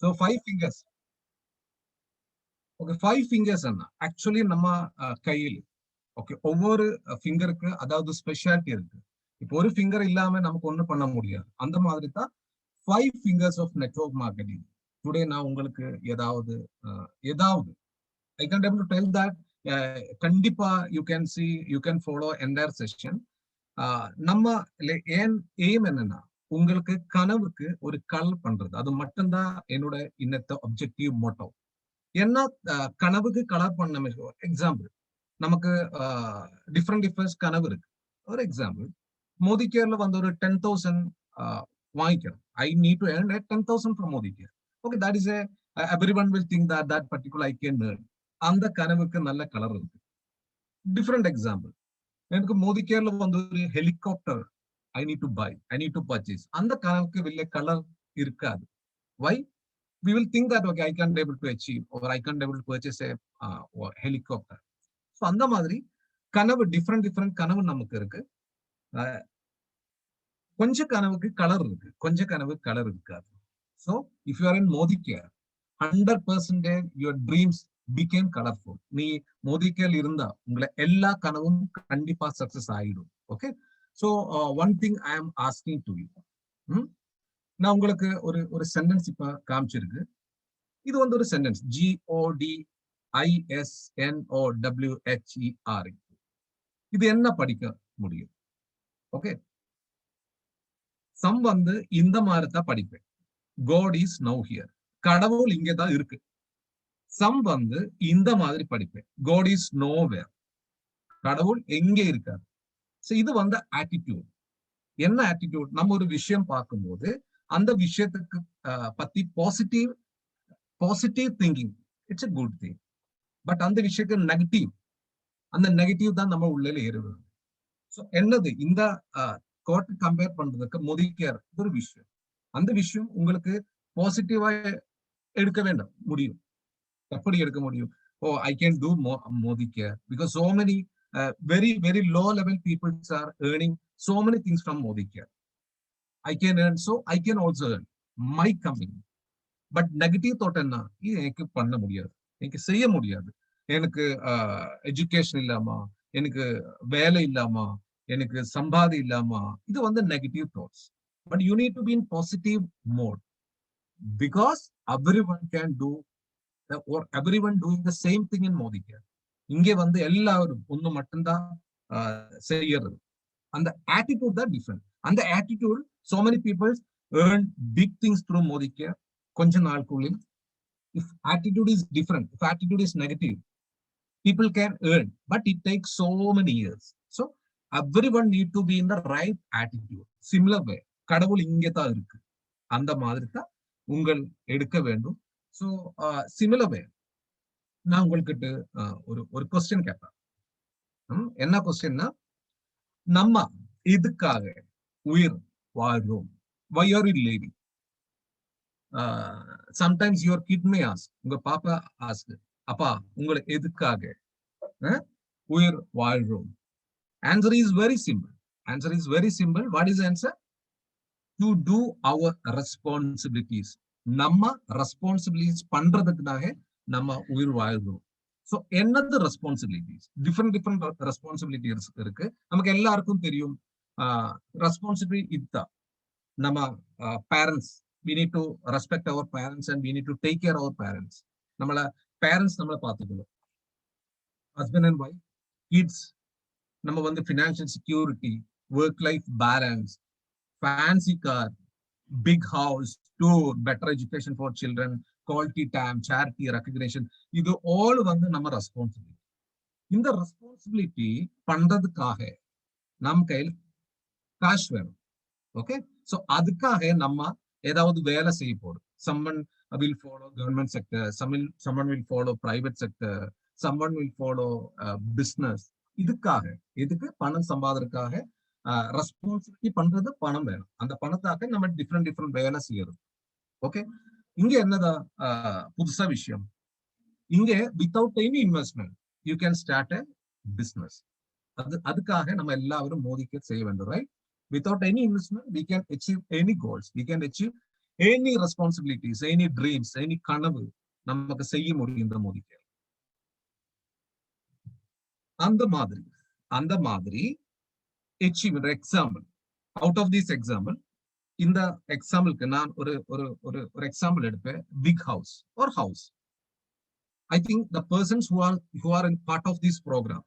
So 5 fingers. Okay, 5 fingers அண்ணா actually நம்ம கையில் okay ஒவ்வொரு ஃபிங்கருக்கு அதாவது ஸ்பெஷாலிட்டி இருக்கு. இப்போ ஒரு ஃபிங்கர் இல்லாம நமக்கு ஒன்றும் பண்ண முடியாது. அந்த மாதிரி தான் 5 fingers of network marketing. Today நான் உங்களுக்கு ஏதாவது I can able to tell that கண்டிப்பா you can see you can follow entire session. நம்ம ஏன் எய்ம் என்னன்னா உங்களுக்கு கனவுக்கு ஒரு கல் பண்றது. அது மட்டும்தான் என்னோட இன்னத்த அப்ஜெக்டிவ் மோட்டோ. என்ன கனவுக்கு கலர் பண்ண எக்ஸாம்பிள் நமக்கு டிஃப்ரெண்ட் கனவு இருக்கு. ஒரு எக்ஸாம்பிள் மோடி கேர்ல வந்து ஒரு 10,000 வாங்கிக்கணும். ஐ need to earn 10,000 from Modi care. Okay, that is everyone will think that that particular I can earn. அந்த கனவுக்கு நல்ல கலர் இருக்கு. டிஃப்ரெண்ட் எக்ஸாம்பிள் எனக்கு மோடி கேர்ல வந்து ஒரு helicopter I need to buy, I need to purchase. அந்த கனவுக்கு வெளிய கலர் இருக்காது. வை? We will think that okay, I can't able to achieve or I can't able to purchase a helicopter. So அந்த மாதிரி கனவு டிஃப்ரெண்ட் கனவு நமக்கு இருக்கு. கொஞ்ச கனவுக்கு கலர் இருக்கு, கொஞ்ச கனவு கலர் இருக்காது. So if you are in Modi Care, 100% your dreams became colorful. நீ மோடி கேர் இருந்தா உங்களை எல்லா கனவும் கண்டிப்பா சக்சஸ் ஆயிடும். Okay, so one thing I am asking to you. நான் உங்களுக்கு ஒரு சென்டென்ஸ் இப்ப காமிச்சிருக்கு. இது வந்து ஒரு சென்டென்ஸ் GODISNOWHER. இது என்ன படிக்க முடியும்? ஓகே, சம் வந்து இந்த மாதிரி தான் படிப்பேன். God is now here. கடவுள் இங்கே தான் இருக்கு. சம் வந்து இந்த மாதிரி படிப்பேன். God is nowhere. கடவுள் எங்கே இருக்காரு. இது வந்து ஆட்டிடியூட். என்ன ஆட்டிடியூட்? நம்ம ஒரு விஷயம் பார்க்கும்போது அந்த விஷயத்துக்கு பத்தி positive thinking, it's a good thing. But அந்த விஷயத்துக்கு அந்த நெகட்டிவ் தான் நம்ம உள்ள ஏறுவது. ஸோ என்னது இந்த கோர்ட் கம்பேர் பண்றதுக்கு மோடி கேர் ஒரு விஷயம். அந்த விஷயம் உங்களுக்கு பாசிட்டிவா எடுக்க வேண்டாம் முடியும். எப்படி எடுக்க முடியும்? Oh, I can do Modicare because so many very very low level peoples are earning so many things from Modi Care. I can earn, so I can also earn my company. But negative thought என்ன? இது எனக்கு பண்ண முடியாது, எனக்கு செய்ய முடியாது, எனக்கு education இல்லாமா, எனக்கு வேலை இல்லாமா, எனக்கு சம்பாதி இல்லாமா, இது வந்து negative thoughts. But you need to be in positive mode because everyone can do or everyone doing the same thing in Modi Care. இங்கே வந்து எல்லாரும் ஒண்ணு மட்டும்தான் செய்யறது. And the attitude that different. And the attitude, so many people earn big things through Modi Care. If attitude is different, if attitude is negative, people can earn, but it takes so many years. So everyone need to be in the right attitude. Similar way, கடவுள் இங்கே தான் இருக்கு. அந்த மாதிரி தான் உங்கள் எடுக்க வேண்டும். So similar way, நான் உங்களுக்கு ஒரு கொஸ்டின் கேட்பேன். என்ன கொஸ்டின்னா, நம்ம இதுக்காக உயிர் வாழ்றோம். Why are you living? Sometimes your kid may ask, உங்க பாப்பா ask, அப்பா உங்களுக்கு எதுக்காக உயிர் வாழ்றோம்? Answer is very simple. What is the answer? To do our responsibilities. நம்ம ரெஸ்பான்சிபிலிட்டிஸ் பண்றதுக்காக நம்ம உயிர் வாழ்றோம். ஸோ என்னது ரெஸ்பான்சிபிலிட்டிஸ்? டிஃப்ரெண்ட் ரெஸ்பான்சிபிலிட்டிஸ் இருக்கு. நமக்கு எல்லாருக்கும் தெரியும் ரெஸ்பான்சிபிலிட்டி இதுதான். நம்ம parents, we need to respect our parents and we need to take care of our parents. Parents நம்மளை பார்த்துக்கணும். ஹஸ்பண்ட் அண்ட் ஒய்ஃப், கிட்ஸ், நம்ம வந்து financial security, work life balance, fancy car, big house, tour, better education for children, quality time, charity, recognition, இது all வந்து நம்ம responsibility. இந்த responsibility பண்றதுக்காக நம்ம கையில் காசு வேணும். ஓகே, சோ அதுக்காக நம்ம ஏதாவது வேலை செய்ய போறோம். someone will follow government sector, someone will follow private sector, someone will follow business. இதுக்கு பணம் சம்பாதிக்கிறதுக்காக ரெஸ்பான்சிபிலிட்டி பண்றது பணம் வேணும். அந்த பணத்தாக நம்ம டிஃப்ரெண்ட் வேலை செய்யறது. ஓகே, இங்க என்னதான் புதுசா விஷயம்? இங்க without any investment you can start a business. அதுக்காக நம்ம எல்லாரும் மோடி கேர் செய்ய வேண்டும். Right? Without any investment, we can achieve any goals. We can achieve any responsibilities, any dreams, any கனவு நமக்கு செய்ய முடியும் இந்த மோடி கேர். அந்த மாதிரி achievement example, out of this example, இந்த எக்ஸாம்பிளுக்கு நான் ஒரு ஒரு ஒரு ஒரு எக்ஸாம்பிள் எடுப்பேன். Big house or house. I think the persons who are in part of this program,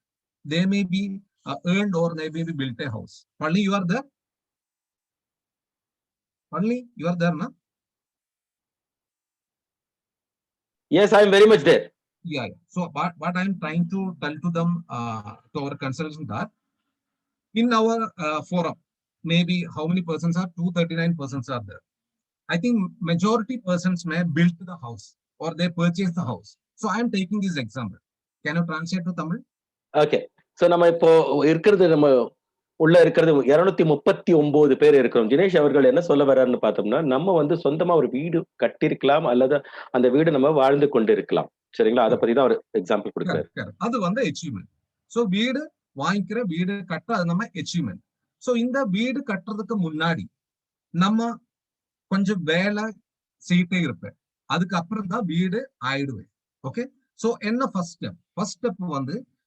they may be earned or they may be built a house. Only you are there. Only you are there, na? Yes, I am very much there. Yeah. So what I am trying to tell to them, to our consultants, that in our forum, maybe how many persons are? 239 persons are there. I think majority persons may build the house or they purchase the house. So I am taking this example. Can you translate to Tamil? Okay. So நம்ம இப்போ நம்ம உள்ள இருக்கிறது 239 பேர் இருக்கிறோம். தினேஷ் அவர்கள் என்ன சொல்ல வர்றாருன்னு பார்த்தோம்னா, நம்ம சொந்தமா ஒரு வீடு கட்டிருக்கலாம், அல்லது அந்த வீடு நம்ம வாழ்ந்து கொண்டு இருக்கலாம். சரிங்களா? அதை பத்தி தான் ஒரு எக்ஸாம்பிள் கொடுக்குறாரு. அது அச்சீவ்மெண்ட். சோ வீடு வாங்கிக்கிற, வீடு கட்ட, அது நம்ம அச்சீவ்மெண்ட். சோ இந்த வீடு கட்டுறதுக்கு முன்னாடி நம்ம கொஞ்சம் வேலை செய்யிட்டே இருப்பேன். அதுக்கப்புறம் தான் வீடு ஆயிடுவேன். ஓகே. சோ என்ன ஃபர்ஸ்ட் ஸ்டெப்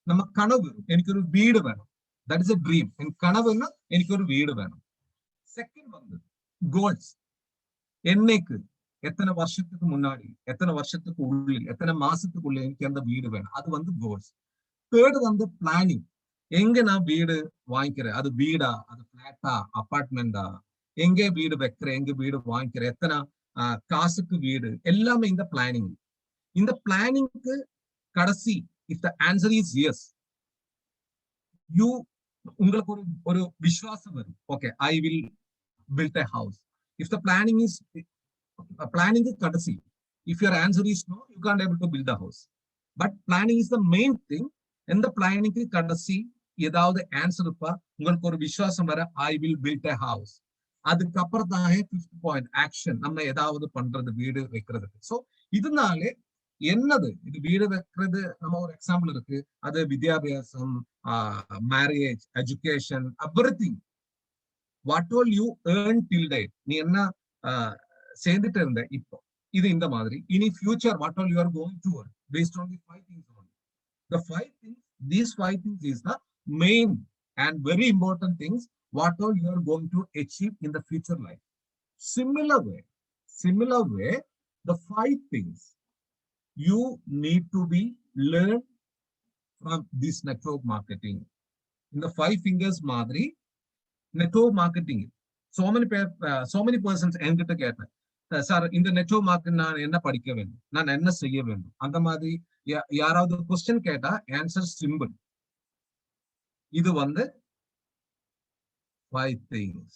நம்ம கனவு, எனக்கு ஒரு வீடு வேணும். That is a dream. என் கனவுன்னா எனக்கு ஒரு வீடு வேணும். Second goals. என்னைக்கு, எத்தனை வருஷத்துக்கு முன்னாடி, எத்தனை வருஷத்துக்கு உள்ளே, எத்தனை மாசத்துக்குள்ள எனக்கு அந்த வீடு வேணும். அது கோல்ஸ். Third planning. எங்க நான் வீடு வாங்கிக்கிறேன், அது வீடா, அது பிளாட்டா, அபார்ட்மெண்டா, எங்கே வீடு வைக்கிறேன், எங்க வீடு வாங்கிக்கிறேன், எத்தனை காசுக்கு வீடு, எல்லாமே இந்த பிளானிங். இந்த பிளானிங்க்கு கடைசி, if the answer is yes, உங்களுக்கு ஒரு விசுவாசம் வரும். Okay, I will build a house. If the planning is கடைசி, if your answer is no, you can't able to build the house. But planning is the main thing. இந்த பிளானிங்க்கு கடைசி ஏதாவது answer இருப்பா, உங்களுக்கு ஒரு விசுவாசம் வர, I will build a house. அதுக்கப்புறம் தான் ஃபிஃப்த் பாயிண்ட், ஆக்ஷன். நம்ம ஏதாவது பண்றது, வீடு வைக்கிறதுக்கு. ஸோ இதனாலே என்னது, இது வீடு வைக்கிறது நம்ம ஒரு எக்ஸாம்பிள் இருக்கு. அது வித்யாபியாசம், marriage, education, everything. What all you earn till date, நீ என்ன சேர்ந்துட்டு இருந்த இப்போ, இது இந்த மாதிரி. இனி future what all you are going to work based on the 5 things only. The 5 things, these 5 things is the main and very important things what all you are going to achieve in the future life. Similar way, the 5 things you need to be learned from this network marketing. In the 5 fingers madri network marketing, so many persons என்கிட்ட கேட்பேன், sir இந்த network marketing நான் என்ன படிக்க வேண்டும், நான் என்ன செய்ய வேண்டும், அந்த மாதிரி யாராவது क्वेश्चन கேட்டா ஆன்சர் சிம்பிள். இது 5 things.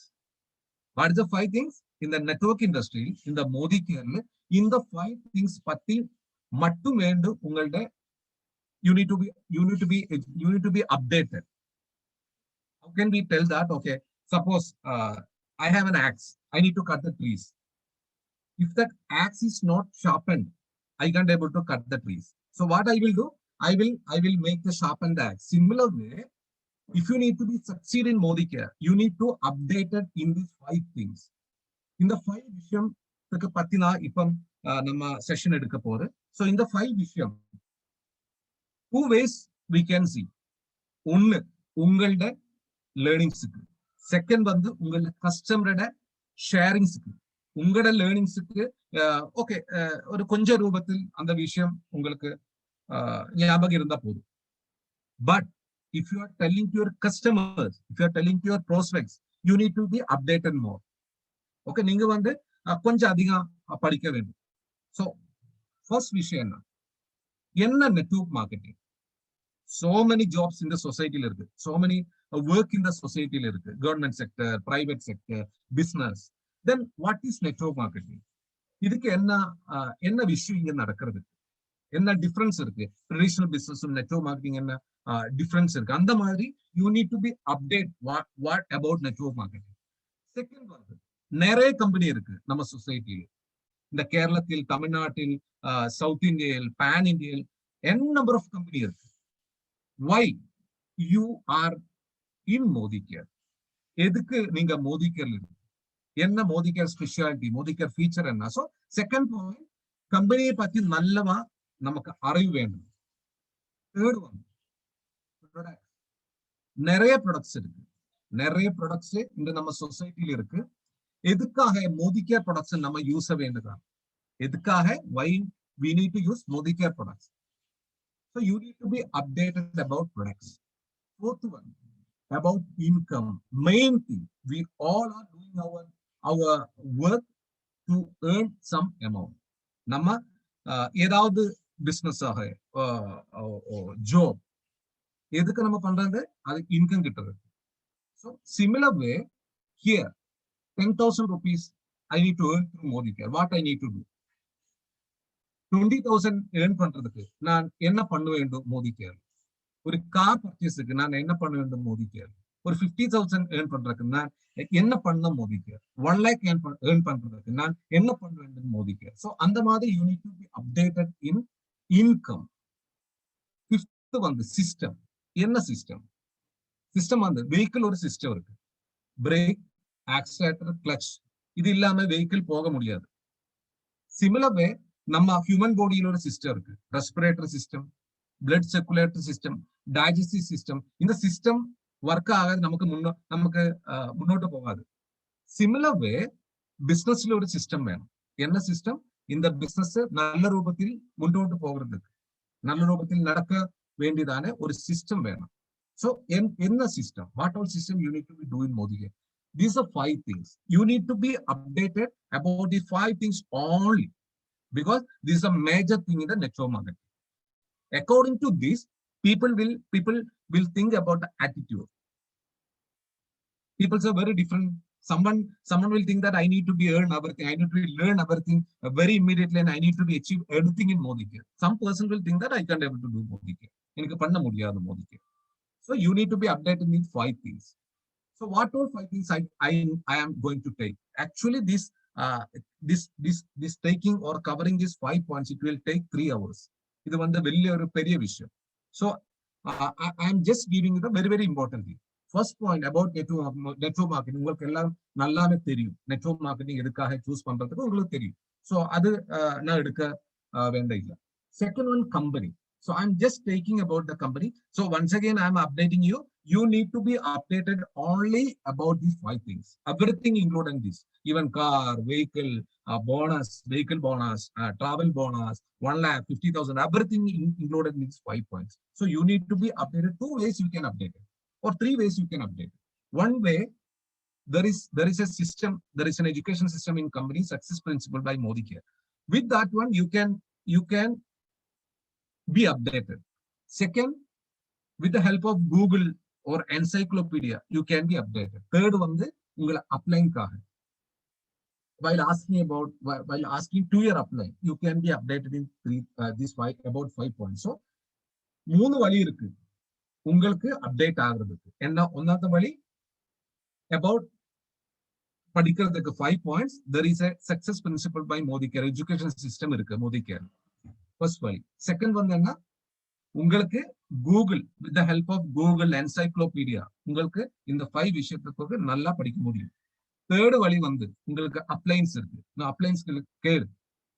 What is the 5 things? In the network industry, in the Modi Kerala, in the 5 things பத்தி மட்டும் வேண்டும் உங்கள்ட்ட. You need to be updated. How can we tell that? Okay, suppose I have an axe, I need to cut the trees. If that axe is not sharpened, I can't able to cut the trees. So what I will do, I will make the sharpened axe. Similar way, if you need to be succeed in Modi Care, you need to update it in these 5 things. In the 5 விஷயம் பத்தி நான் இப்போ நம்ம session எடுக்க போறேன். So in the 5 விஷயம், 2 ways we can see. ஒன்னு உங்களோட லேர்னிங்ஸுக்கு, செகண்ட் உங்களோட கஸ்டமரோட ஷேரிங்ஸுக்கு. உங்களோட லேர்னிங்ஸுக்கு ஓகே, ஒரு கொஞ்ச ரூபத்தில் அந்த விஷயம் உங்களுக்கு ஞாபகம் இருந்தா போதும். But if you are telling to your customers, if you are telling to your prospects, you need to be updated more. Okay, நீங்க கொஞ்சம் அதிகம் படிக்க வேண்டும். So first விஷயம் என்ன network marketing. So many jobs in the society இருக்கு, so many work in the society இருக்கு, government sector, private sector, business. Then what is network marketing? இதுக்கு என்ன விஷயம் இங்க நடக்கிறது, என்ன டிஃபரன்ஸ் இருக்கு, ட்ரெடிஷனல் பிசினஸ் நெட்வொர்க் மார்க்கெட்டிங் என்ன டிஃபரன்ஸ் இருக்கு, அந்த மாதிரி you need to be update what about network marketing. Second நிறைய கம்பெனி இருக்கு நம்ம சொசைட்டியில். இந்த கேரளத்தில், தமிழ்நாட்டில், சவுத் இந்தியாவில், பேன் இந்தியாவில் n number of company இருக்கு. Why you are in Modi Care? எதுக்கு நீங்க மோடி கேர்ல இருக்கு? என்ன மோதிகேர் ஸ்பெஷாலிட்டி, மோதிகேர் ஃபீச்சர் என்ன. ஸோ செகண்ட் பாயிண்ட், கம்பெனியை பத்தி நல்லவா நமக்கு அறிவு வேண்டும். தேர்ட் ஒன், நிறைய ப்ராடக்ட்ஸ் இருக்கு, நிறைய ப்ராடக்ட்ஸ் இந்த நம்ம சொசைட்டில இருக்கு. எதுக்காக மோதிகேர் ப்ராடக்ட்ஸ் நம்ம யூஸ் வேண்டுதான், எதுக்காக why we need to use Modicare products. So you need to be updated about products. Fourth one, about income. Main thing, we all are doing our work to earn some amount. நம்ம ஏதாவது business ஆக job எதுக்கு நம்ம பண்றது, அது income கிட்டது. So similar way here 10,000 rupees I need to earn through Modicare. What I need to do? 20,000 earn பண்றதுக்கு நான் என்ன பண்ண வேண்டும் Modicare? ஒரு கார் பர்ச்சேஸுக்கு நான் என்ன பண்ண வேண்டும் Modicare? ஒரு 50,000 earn பண்றதுக்கு நான் என்ன பண்ண Modicare? 1 lakh earn பண்றதுக்கு நான் என்ன பண்ண வேண்டும் Modicare? So அந்த மாதிரி you need to be updated in income. Fifth வந்து சிஸ்டம். என்ன சிஸ்டம்? சிஸ்டம் வந்து வெஹிக்கிள் ஒரு சிஸ்டம் இருக்கு. பிரேக், ஆக்சிலேட்டர், கிளட்ச், இது இல்லாம வெஹிக்கிள் போக முடியாது. சிமிலர்வே நம்ம ஹியூமன் பாடியில ஒரு சிஸ்டம் இருக்கு. Respiratory system, blood circulatory system, digestive system. இந்த சிஸ்டம் ஒர்க் ஆகாது, நமக்கு முன்னோட்டு போகாது. சிமிலர்வே பிசினஸ்ல ஒரு சிஸ்டம் வேணும். என்ன சிஸ்டம்? இந்த பிசினஸ் நல்ல ரூபத்தில் முன்னோட்டு போகிறதுக்கு, நல்ல ரூபத்தில் நடக்க வேண்டியதான ஒரு சிஸ்டம் வேணும். So என்ன system? What all system you need to be doing Modicare? These are 5 things. You need to be updated about the 5 things only, because this is a major thing in the network marketing. According to this, people will think about the attitude. People are very different. Someone will think that I need to be earn everything, I need to learn everything very immediately, and I need to be achieve everything in Modicare. Some person will think that I can't able to do Modicare. எனக்கு பண்ண முடியாது Modicare. So you need to be updated in 5 things. So what all 5 things I am going to take? Actually, this taking or covering these 5 points, it will take 3 hours. இது வந்து வெளிய ஒரு பெரிய விஷயம். So I am just giving you the very very important thing. First point about network marketing. உங்களுக்கு எல்லாம் நல்லாவே தெரியும் network marketing எதுக்காக சூஸ் பண்றதுக்கு உங்களுக்கு தெரியும். So அது நான் எடுக்க வேண்டியதில்லை. Second one, company. So I'm just taking about the company. So once again, I'm updating you. You need to be updated only about these 5 things. Everything including this, even car, vehicle, bonus, vehicle bonus, travel bonus, 1 lakh, 50,000, everything included in these 5 points. So you need to be updated. 2 ways you can update it, or 3 ways you can update it. One way, there is a system, there is an education system in company, success principle by Modicare. With that one, you can be updated. Second, with the help of Google or encyclopedia, you can be updated. Third one, உங்களை அப்ளைங்காக while asking to your apply, you can be updated in about 5 points. So 3 வழி இருக்கு உங்களுக்கு update ஆகிறதுக்கு. என்ன ஒன்னாவது வழி? about படிக்கிறதுக்கு 5 points. There is a success principle by Modicare, education system இருக்கு Modicare. First way. Second one என்ன? உங்களுக்கு Google, with the help of Google encyclopedia, உங்களுக்கு இந்த 5 விஷயத்துக்கு நல்லா படிக்க முடியும். Third வழி வந்து உங்களுக்கு அப்ளைன்ஸ் இருக்கு. நான் அப்ளைன்ஸ் கேளு,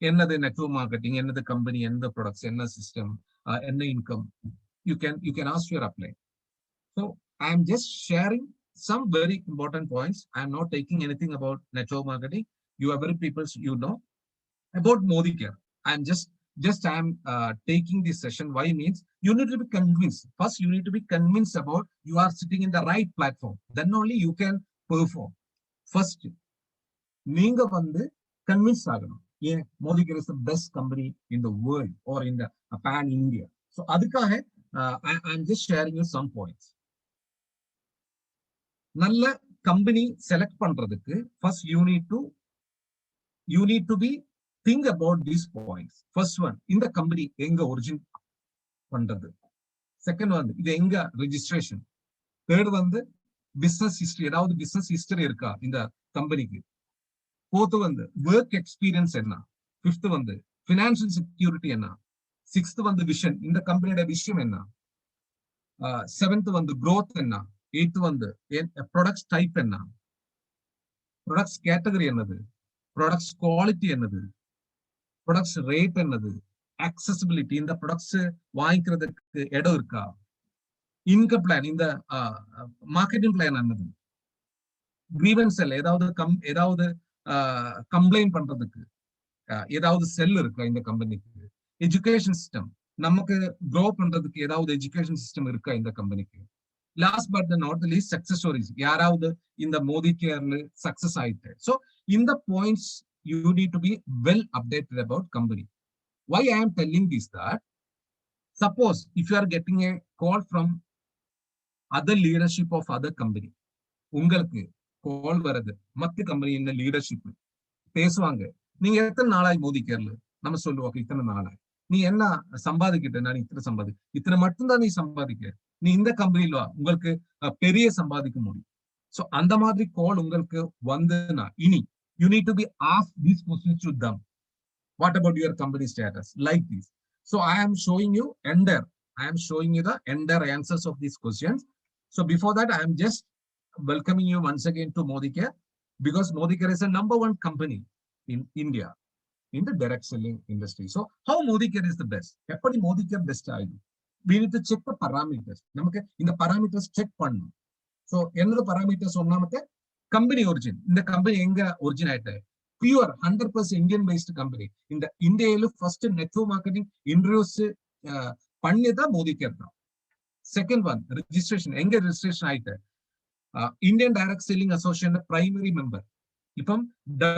என்னது நெட்வொர்க் மார்க்கெட்டிங், என்னது கம்பெனி, என்ன ப்ராடக்ட்ஸ், என்ன சிஸ்டம், என்ன income. You can ask your apply. So I am just sharing some very important points. I am not taking anything about network marketing. You are very people, you know about Modicare. I am just I am taking this session. Why means you need to be convinced. First, you need to be convinced about you are sitting in the right platform. Then only you can perform. First, நீங்க வந்து convince ஆகணும். Yeah, Modicare is the best company in the world or in the pan India. So அதுக்காக I am just sharing you some points. நல்ல company select பண்றதுக்கு first you need to be think about these points. First one, இந்த company எங்க origin பண்றது. Second வந்து இது எங்க registration. Third வந்து பிசினஸ் ஹிஸ்டரி, ஏதாவது பிசினஸ் ஹிஸ்டரி இருக்கா இந்த கம்பெனிக்கு. ஃபோர்த் வந்து ஒர்க் எக்ஸ்பீரியன்ஸ் என்ன. ஃபிஃப்த் வந்து ஃபினான்ஷியல் செக்யூரிட்டி என்ன. சிக்ஸ்த் வந்து விஷன், இந்த கம்பெனியோட விஷயம் என்ன. செவன்த் வந்து growth என்ன. எய்த் வந்து ப்ராடக்ட்ஸ் டைப் என்ன. ப்ராடக்ட்ஸ் கேட்டகரி என்னது, ப்ராடக்ட்ஸ் குவாலிட்டி என்னது, ப்ராடக்ட்ஸ் ரேட் என்னது, அக்சசிபிலிட்டி, இந்த ப்ராடக்ட்ஸ் வாங்கிக்கிறதுக்கு இடம் இருக்கா, இன்கம் பிளான், இந்த மார்க்கெட்டிங் பிளான் என்னது, கிரீவன்ஸ் செல், ஏதாவது கம்ப்ளைண்ட் பண்றதுக்கு ஏதாவது செல் இருக்கா இந்த கம்பெனிக்கு, எஜுகேஷன் சிஸ்டம், நமக்கு க்ரோ பண்றதுக்கு ஏதாவது எஜுகேஷன் சிஸ்டம் இருக்கா இந்த கம்பெனிக்கு. Last but not least success stories, யாராவது இந்த மோடி கேர்ல சக்சஸ் ஆயிட்டு. ஸோ இந்த points you need to B well updated about company. Why I am telling this that suppose if you are getting a call from other leadership of other company, உங்களுக்கு கால் வருது மத்த company leadership பேசுவாங்க, நீங்க எத்தனை நாளாய் மோதி கேர்ல, நம்ம சொல்லுவோம் இத்தனை நாளாய், நீ என்ன சம்பாதிக்கிட்ட, நான் இத்தனை மட்டும்தான் நீ சம்பாதிக்க, நீ இந்த கம்பெனில உங்களுக்கு பெரிய சம்பாதிக்க முடியும். சோ அந்த மாதிரி கால் உங்களுக்கு வந்துனா இனி you need to be asked these questions to them. What about your company status? Like this. So I am showing you the entire answers of these questions. So before that, I am just welcoming you once again to Modicare, because Modicare is a #1 company in India in the direct selling industry. So how Modicare is the best? Eppadi Modicare best ஆயிடும்? We need to check the parameters. நமக்கு இந்த parameters check பண்ணணும். So என்னது parameters ஒண்ணாமത്തെ company origin. இந்த company எங்க origin ஆயிட்டு? Pure 100% Indian based company. இந்த இந்தியால ஃபர்ஸ்ட் நெட்வொர்க் மார்க்கெட்டிங் இன்ட்ரோடியூஸ் பண்ணியதா மோடிகேர் தான். செகண்ட் ஒன் ரெஜிஸ்ட்ரேஷன், எங்க ரெஜிஸ்ட்ரேஷன் ஆயிட்டு? Indian direct selling association primary member. இப்போ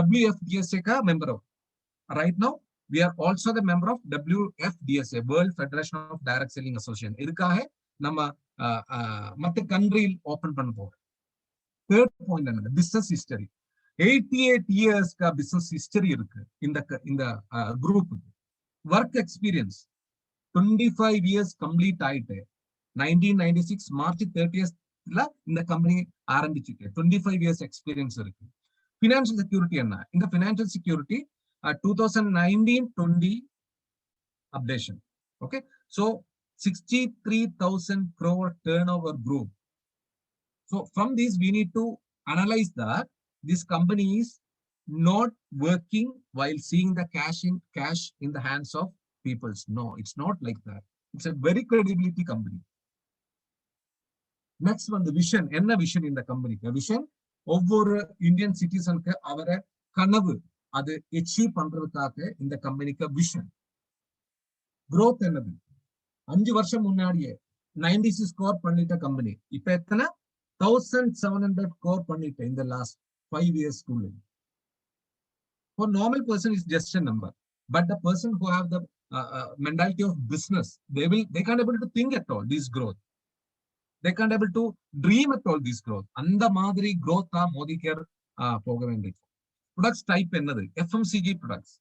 WFDSA का member हो. Right now we are also the member of WFDSA, World Federation of Direct Selling Association. இதுக்காக நம்ம மத்த கண்ட்ரியில் ஓபன் பண்ண போறோம். தேர்ட் பாயிண்ட் என்னது? Business history. 88 years का business history இருக்கு இந்த குரூப்புக்கு. ஒர்க் எக்ஸ்பீரியன்ஸ் 25 years கம்ப்ளீட் ஆயிட்டு 1996 மார்ச் 30th இந்த கம்பெனி ஆரம்பிச்சுட்டு 25 years எக்ஸ்பீரியன்ஸ் இருக்கு. பினான்சியல் செக்யூரிட்டி என்ன? இந்த financial security 2019-20 updation. Okay, so 63,000 crore turnover group. So from this we need to analyze that this company is not working while seeing the cash in the hands of people. No, it's not like that. It's a very credibility company. Next one, the vision. Enna vision in the company? The vision ஒவ்வொரு Indian சிட்டிசனுக்கு அவரை கனவு அது achieve பண்றதுக்காக இந்த கம்பெனிக்கு vision. growth என்னது? 5 வருஷம் முன்னாடியே 96 crore பண்ணிட்ட கம்பெனி இப்ப எத்தனை 1700 crore பண்ணிட்ட in the last 5 years schooling. For normal person is just a number, but the person who have the mentality of business, they can't able to think at all this growth. They can't able to dream at all this growth. அந்த மாதிரி growth தான் மோடிகேர் போக வேண்டியது. Products type என்னது? FMCG products,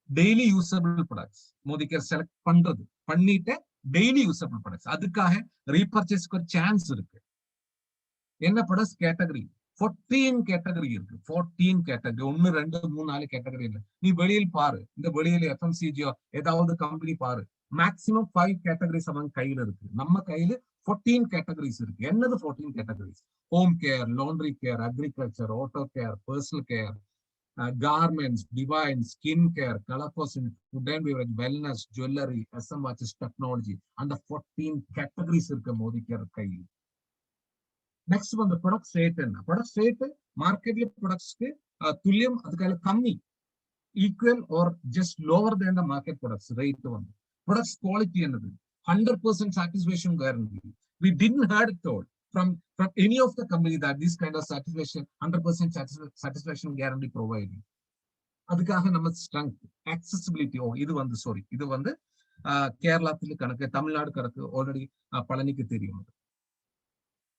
daily usable products Modicare select பண்றது, பண்ணிட்டு daily usable products. அதுக்காக ரீபர்ச்சேஸ்க்கு ஒரு சான்ஸ் இருக்கு. என்ன ப்ராடக்ட்ஸ் கேட்டகரி? 14 கேட்டகரி இருக்கு. 14 கேட்டகரி, 1 2 3 4 கேட்டகரி இல்லை. நீ வெளியில் பாரு, இந்த வெளியில FMCG ஏதாவது கம்பெனி பாரு, மேக்சிமம் 5 கேட்டகரிஸ் அவங்க கையில இருக்கு. நம்ம கையில 14 கேட்டகரிஸ் இருக்கு. என்னது 14 categories? Home care, laundry care, agriculture, auto care, personal care, garments, divine, skin care, color cosmetic, food and beverage, wellness, jewelry, SM watches, technology, and the 14 categories irukku Modicare கையில். Next one, the product rate என்ன? Product rate market products க்கு துல்லியம் அதுக்காக கம்மி, equal or just lower than the market products rate வந்து. Products quality என்னது? 100% satisfaction guarantee. We didn't heard it all from any of the company that this kind of satisfaction 100% satisfaction guarantee providing. அதுக்காக நம்ம strength, accessibility. இது வந்து sorry, இது வந்து கேரளாத்துல கணக்கு, தமிழ்நாடு கணக்கு ஆல்ரெடி பழனிக்கு தெரியும்.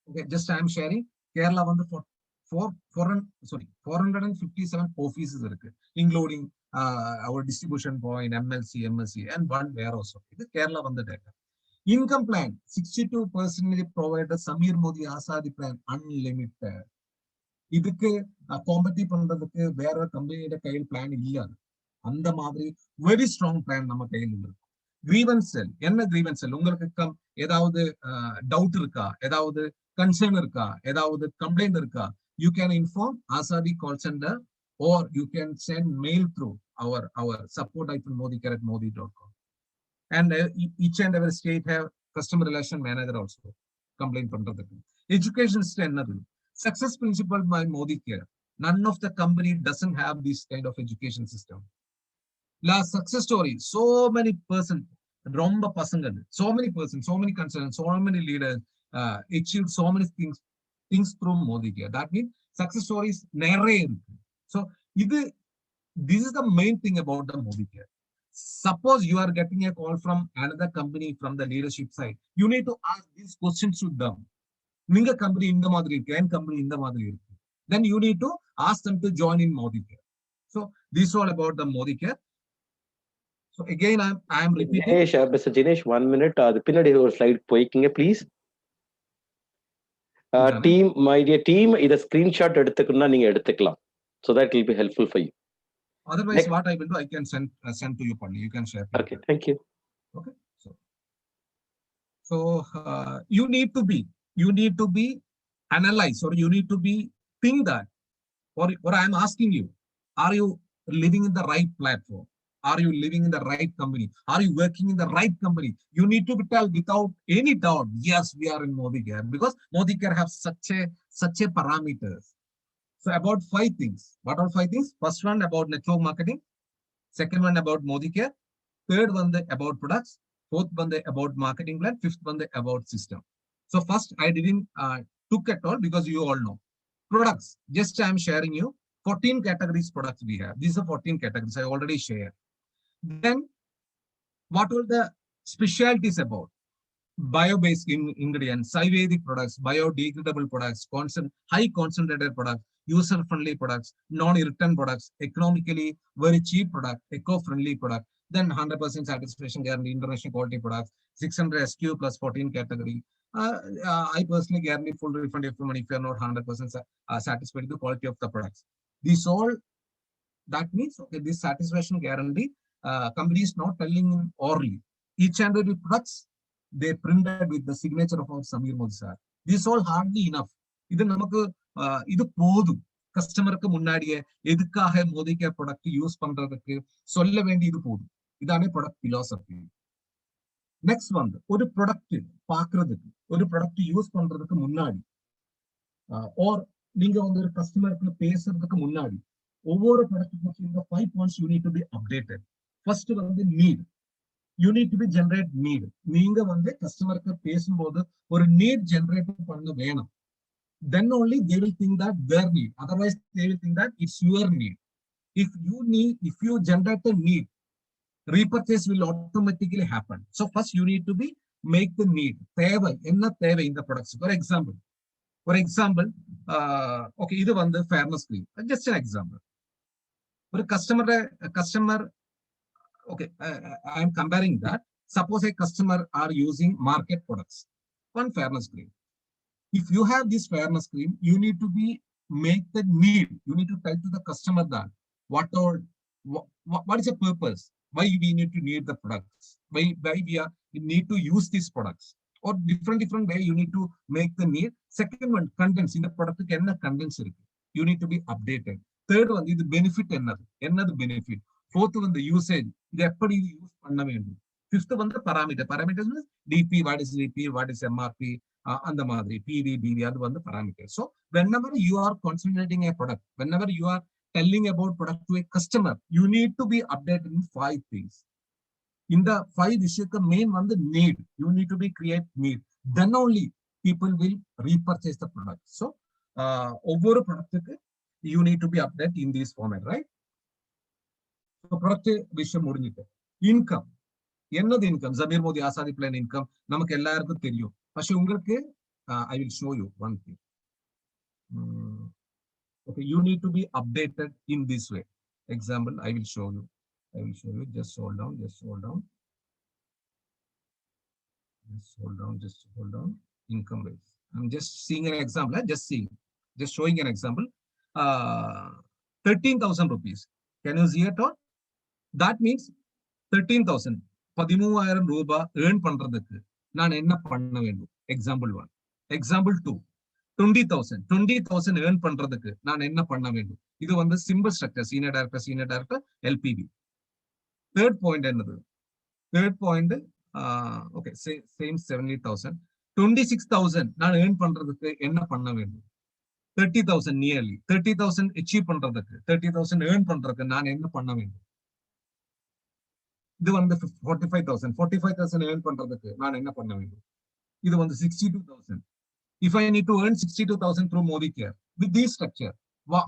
Okay, just I am sharing. Kerala வந்து 457 offices இருக்கு, including our distribution point, MLC, MSC, and 1 warehouse. இது கேரளா வந்து data. Income plan 62% provided Samir Modi Asadi plan unlimited. இதுக்கு காம்படிட் பண்றதுக்கு வேற கம்பெனியோட கையில் பிளான் இல்ல. அந்த மாதிரி வெரி ஸ்ட்ராங் பிளான் நம்ம கையில் இருக்கு. கிரீவன்ஸ் செல் என்ன? கிரீவன்ஸ் செல் உங்களுக்கு ஏதாவது டவுட் இருக்கா, ஏதாவது கன்சர்ன் இருக்கா, ஏதாவது கம்ப்ளைண்ட் இருக்கா, you can inform Asadi call center, or you can send mail through our support@modicare@modi.com. And each and every state have customer relation manager also complaint பண்றதுக்கு. Education system என்னது? Success principle by Modicare. None of the company doesn't have this kind of education system. Last success story, so many person, ரொம்ப பசங்க, so many person, so many consultants, so many leaders achieved so many things through Modicare. That means success stories நிறைய இருக்கு. So this is the main thing about the Modicare. Suppose you are getting a call from another company from the leadership side, you need to ask these questions to them. Ninga company இந்த மாதிரி இருக்கு, என் company இந்த மாதிரி இருக்கு. Then you need to ask them to join in Modicare. So this is all about the Modicare. So again, I am repeating. Jinesh, Mr. Jinesh, 1 minute. The பின்னாடி ஒரு slide போய்க்கிங்க please. Team, my dear team, இத screenshot எடுத்துக்கணும்னா நீங்க எடுத்துக்கலாம். So that will be helpful for you. Otherwise, next, what I will do, I can send to you, Pandi. You can share. Okay, thank you. Okay, so you need to be analyze, or you need to be think that, or I am asking you, are you living in the right platform? Are you living in the right company? Are you working in the right company? You need to tell without any doubt, yes, we are in Modicare, because Modicare have such a parameters. So about 5 things. What are 5 things? First one about network marketing. Second one about Modicare. Third one about products. Fourth one about marketing plan. Fifth one about system. So first, I didn't took at all because you all know. Products. Just I am sharing you 14 categories products we have. These are 14 categories I already shared. Then what are the specialties about? Bio-based ingredients, Ayurvedic products, biodegradable products, high concentrated products, user-friendly products, non-irritant products, economically very cheap product, eco-friendly product, then 100% satisfaction guarantee, international quality products, 600 SQ plus 14 category. I personally guarantee full refund if you are not 100% satisfied with the quality of the products. This all, that means, okay, this satisfaction guarantee, company is not telling orally. Each and every products, they printed with the signature of our Samir Modi sir. This all hardly enough. இது நமக்கு இது போதும். கஸ்டமருக்கு முன்னாடியே எதுக்காக Modicare product use பண்றதுக்கு சொல்ல வேண்டியது போதும். இதானே ப்ராடக்ட் பிலாசபி. நெக்ஸ்ட் வந்து ஒரு ப்ராடக்ட் பாக்குறதுக்கு, ஒரு ப்ராடக்ட் யூஸ் பண்றதுக்கு முன்னாடி, ஆர் நீங்க வந்து ஒரு கஸ்டமருக்கு பேசுறதுக்கு முன்னாடி, ஒவ்வொரு ப்ராடக்ட் பத்தி இந்த 5 points you need to be updated. First வந்து need. You need to be generate need. நீங்க வந்து கஸ்டமருக்கு பேசும்போது ஒரு need generate பண்ண வேணும். Then only they will think that their need. Otherwise, they will think that it's your need. If you generate a need, repurchase will automatically happen. So first you need to be make the need. தேவை என்ன தேவை இந்த products. For example, okay, இது வந்து fairness cream. Just an example. ஒரு customer, okay, I am comparing that. Suppose a customer are using market products. One fairness cream. If you have this fairness cream, you need to make the need. You need to tell to the customer that what is the purpose? Why we need to need the products? Why we need to use these products? Or different way you need to make the need. Second one, contents in the product. Contents you need to be updated. Third one is the benefit. Another benefit. Fourth one, the usage. Fifth one, the parameter. Parameters means DP, what is DP, what is MRP, and the Madri, PV, BV, other one the parameters. So whenever you are concentrating a product, whenever you are telling about product to a customer, you need to be updated in 5 things. In the 5 issues, the main one, the need. You need to be create need. Then only people will repurchase the product. So over a product, you need to be updated in this format, right? So product விஷயம் முடிஞ்சிட்டு. Income. என்னது income? Samir Modi Asadi plan income நமக்கு எல்லாருக்கும் தெரியும். പക്ഷെ உங்களுக்கு I will show you one thing. Okay, you need to be updated in this way. Example, I will show you. Just hold down. Just hold down. Income rates. I'm just seeing an example. Just showing an example. 13,000 rupees. Can you see it all? That means 13,000. 13,000 ரூபாய் earn பண்றதுக்கு நான் என்ன பண்ண வேண்டும்? Example 1. Example 2. 20,000 earn பண்றதுக்கு நான் என்ன பண்ண வேண்டும்? இது வந்து simple structure, senior director, LPP. Third point என்னது? Third point okay, same 70,000. 26,000 நான் ஏர்ன் பண்றதுக்கு என்ன பண்ண வேண்டும்? 30,000 நியர்லி 30,000 அச்சீவ் பண்றதுக்கு, 30,000 ஏர்ன் பண்றதுக்கு நான் என்ன பண்ண வேண்டும்? இது வந்து 45,000 ஏர்ன் பண்றதுக்கு நான் என்ன பண்ண வேண்டும்? இது வந்து 62,000. If I need to earn 62,000 through Modicare, with this structure,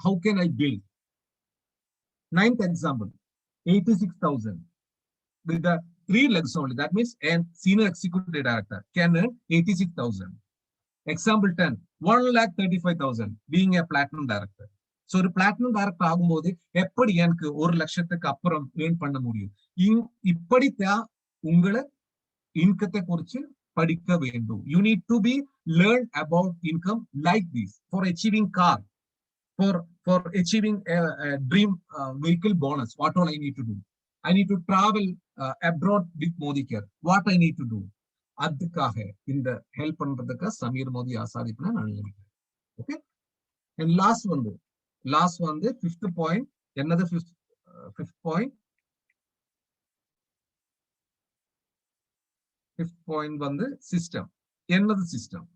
how can I build? Ninth example, 86,000 with the 3 legs only. That means a senior executive director can earn 86,000. Example 10, 1,35,000 being a platinum director. So ஒரு platinum director ஆகும்போது எப்படி எனக்கு 1,00,000க்கு அப்புறம் earn பண்ண முடியும்? இப்படித்தான் உங்களை இன்கத்தை குறித்து படிக்க வேண்டும். You need to be learn about income like this for achieving car, for achieving a dream vehicle bonus. What all I need to do? I need to travel abroad with Modicare. What I need to do? அதுக்காக இந்த help பண்றதுக்கு சமீர் மோடி ஆசாதிப்பை நான் நினைக்கிறேன். Okay, and last வந்து fifth point என்னது? Fifth point வந்து system. என்னது system?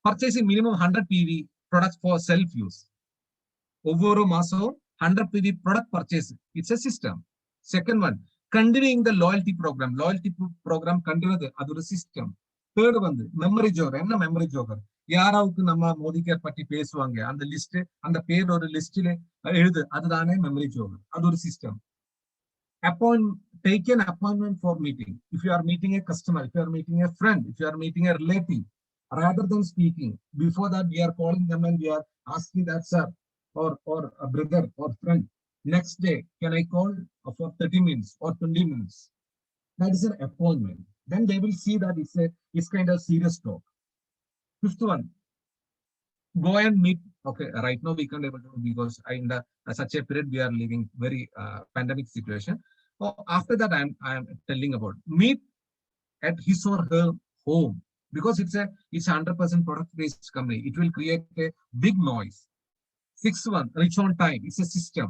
Purchasing minimum 100 PV products for self use. ஒவ்வொரு மாசம் 100 PV product purchase. It's a system. Second one, continuing the loyalty program continue, அது ஒரு சிஸ்டம். தேர்ட் வந்து memory joker. என்ன மெமரி ஜோகர்? யாராவுக்கு நம்ம மோடிகேர் பற்றி பேசுவாங்க, அந்த லிஸ்ட், அந்த பேர் ஒரு லிஸ்டில் எழுது, அதுதானே மெமரி ஜோகர். அது ஒரு system. Take an appointment for meeting. If you are meeting a customer, if you are meeting a friend, if you are meeting a relative, rather than speaking, before that we are calling them and we are asking that sir or a brother or friend, next day can I call for 30 minutes or 20 minutes? That is an appointment. Then they will see that it's kind of serious talk. Fifth one, go and meet. Okay, right now we can't able to, because in such a period we are living very pandemic situation. So after that I am telling about meet at his or her home, because it's 100% product based company. It will create a big noise. Sixth one, reach on time. It's a system.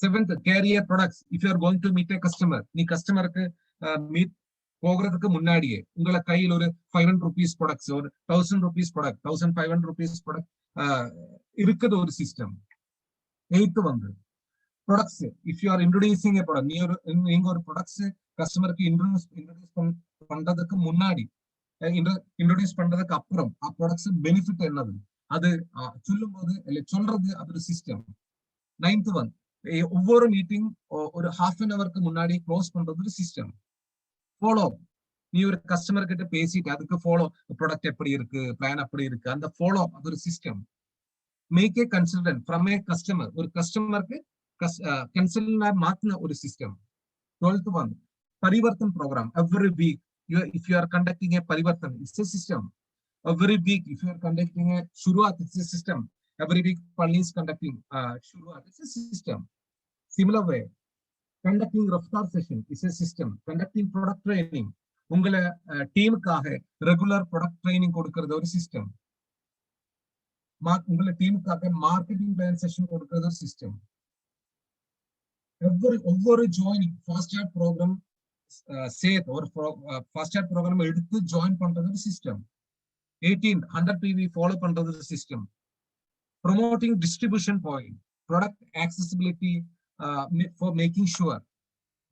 Seventh, carrier products. If you are going to meet a customer, நீ கஸ்டமருக்கு meet போகிறதுக்கு முன்னாடியே உங்களை கையில் ஒரு 500 rupees products, ஒரு 1000 rupees product, 1500 rupees product இருக்குது, ஒரு சிஸ்டம். எய்த் வந்து products. If you are introducing A product, நீங்க ஒரு ப்ராடக்ட்ஸ் கஸ்டமருக்கு இன்ட்ரோடியூஸ் பண்றதுக்கு முன்னாடி, இன்ட்ரோடியூஸ் பண்றதுக்கு அப்புறம் ஆ ப்ராடக்ட்ஸ் பெனிஃபிட் என்னது, அது சொல்லும் போது சொல்றது, அது ஒரு சிஸ்டம். நைன்த் ஒன், ஒவ்வொரு மீட்டிங் ஒரு half an hour முன்னாடி க்ளோஸ் பண்றது ஒரு சிஸ்டம். ஃபாலோ, நீ ஒரு கஸ்டமர் கிட்ட பேசிட்டு அதுக்கு ஃபாலோ, ப்ராடக்ட் எப்படி இருக்கு, பிளான் எப்படி இருக்கு, அந்த ஃபாலோ, அது ஒரு system. Make a consultant from a customer, ஒரு கஸ்டமருக்கு கன்சல்டன்ட் மாத்தின ஒரு system. 12th one, Parivartan programme. Every week if you are conducting a parivartan, it's a system. Every week if you are conducting a shuruat, it's a system. Every week Palli is conducting shuruat, it's a system. Similar way, conducting raftar session is a system. Conducting product training, உங்களை டீமுக்காக regular product training கொடுக்கிறது ஒரு system. உங்களை டீமுக்காக marketing plan session கொடுக்கிறது ஒரு system. ஒவ்வொரு joining fast chat program சேத் ஒரு fast chat program எடுத்து join பண்றது ஒரு சிஸ்டம். 18, 100 PV ஃபாலோ பண்றது ஒரு system. Promoting distribution point, product accessibility for making sure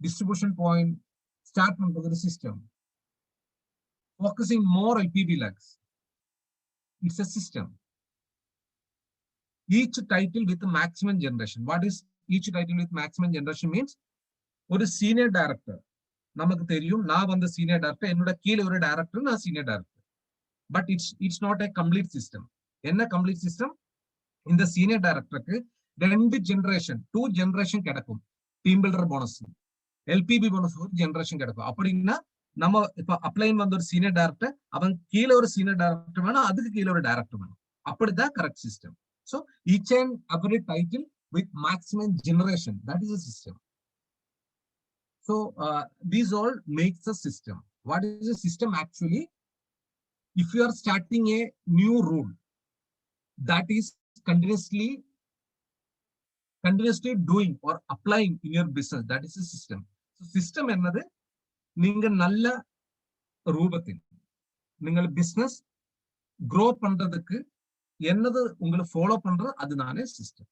distribution point start பண்றது ஒரு system. Focusing more LPB lags, it's a system. Each title with maximum generation. What is each title with maximum generation means? ஒரு senior director, நமக்கு தெரியும் நான் வந்து senior director, என்னோட கீழே ஒரு டைரக்டர், நான் senior director. But it's not a complete system. என்ன கம்ப்ளீட் சிஸ்டம்? இந்த சீனியர் டைரக்டருக்கு 2 ஜெனரேஷன் 2 ஜெனரேஷன் கிடைக்கும். Team builder bonus, LPP bonus ஒரு ஜெனரேஷன் கிடைக்கும். அப்படின்னா நம்ம இப்ப அப்ளைன் வந்து ஒரு சீனியர் டைரக்டர், அவன் கீழே ஒரு சீனியர் டைரக்டர் வேணும், அதுக்கு கீழே ஒரு டைரக்டர் வேணும். அப்படிதான் correct system. So each and every title with maximum generation, that is a system. So these all makes a system. What is a system actually? if you are starting a new rule that is continuously doing or applying in your business, that is a system. So system என்னது, நீங்க நல்ல ரூபத்தில் நீங்கள் business grow பண்றதுக்கு என்னது உங்களை follow பண்றது, அதுதானே system.